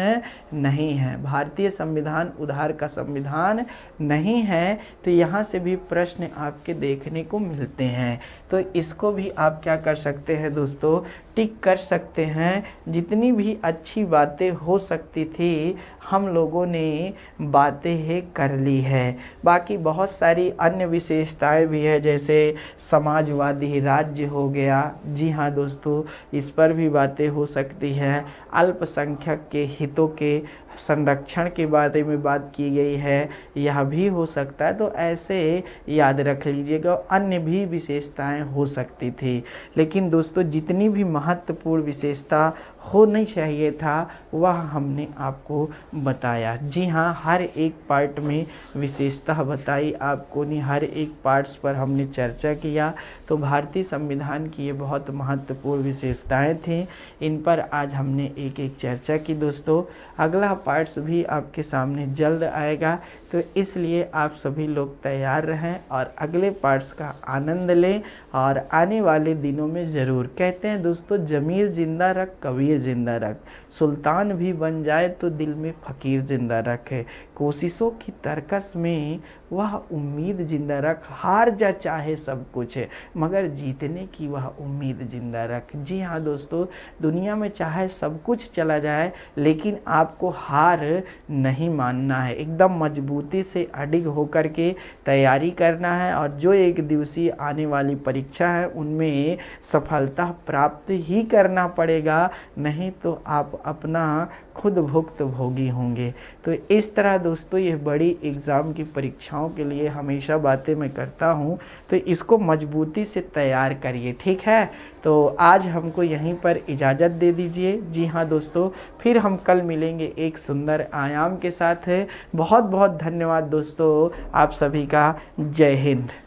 नहीं है। भारतीय संविधान उधार का संविधान नहीं है। तो यहाँ से भी प्रश्न आपके देखने को मिलते हैं। तो इसको भी आप क्या कर सकते हैं दोस्तों, टिक कर सकते हैं। जितनी भी अच्छी बातें हो सकती थी हम लोगों ने बातें कर ली है। बाकी बहुत सारी अन्य विशेषताएं भी है, जैसे समाजवादी राज्य हो गया। जी हाँ दोस्तों, इस पर भी बातें हो सकती हैं। अल्पसंख्यक के हितों के संरक्षण के बारे में बात की गई है, यह भी हो सकता है। तो ऐसे याद रख लीजिएगा। अन्य भी विशेषताएं हो सकती थी, लेकिन दोस्तों जितनी भी महत्वपूर्ण विशेषता होनी चाहिए था वह हमने आपको बताया। जी हाँ, हर एक पार्ट में विशेषता बताई आपको ने, हर एक पार्ट्स पर हमने चर्चा किया। तो भारतीय संविधान की ये बहुत महत्वपूर्ण विशेषताएं थी, इन पर आज हमने एक एक चर्चा की दोस्तों। अगला पार्ट्स भी आपके सामने जल्द आएगा, तो इसलिए आप सभी लोग तैयार रहें और अगले पार्ट्स का आनंद लें। और आने वाले दिनों में ज़रूर, कहते हैं दोस्तों, ज़मीर जिंदा रख कबीर जिंदा रख, सुल्तान भी बन जाए तो दिल में फ़कीर जिंदा रखे, कोशिशों की तरकस में वह उम्मीद जिंदा रख, हार जा चाहे सब कुछ मगर जीतने की वह उम्मीद जिंदा रख। जी हाँ दोस्तों, दुनिया में चाहे सब कुछ चला जाए लेकिन आपको हार नहीं मानना है। एकदम मजबूती से अडिग होकर के तैयारी करना है, और जो एक दिवसीय आने वाली परीक्षा है उनमें सफलता प्राप्त ही करना पड़ेगा, नहीं तो आप अपना खुद भुक्त भोगी होंगे। तो इस तरह दोस्तों ये बड़ी एग्ज़ाम की परीक्षाओं के लिए हमेशा बातें मैं करता हूँ, तो इसको मजबूती से तैयार करिए, ठीक है। तो आज हमको यहीं पर इजाज़त दे दीजिए। जी हाँ दोस्तों, फिर हम कल मिलेंगे एक सुंदर आयाम के साथ। बहुत बहुत धन्यवाद दोस्तों, आप सभी का जय हिंद।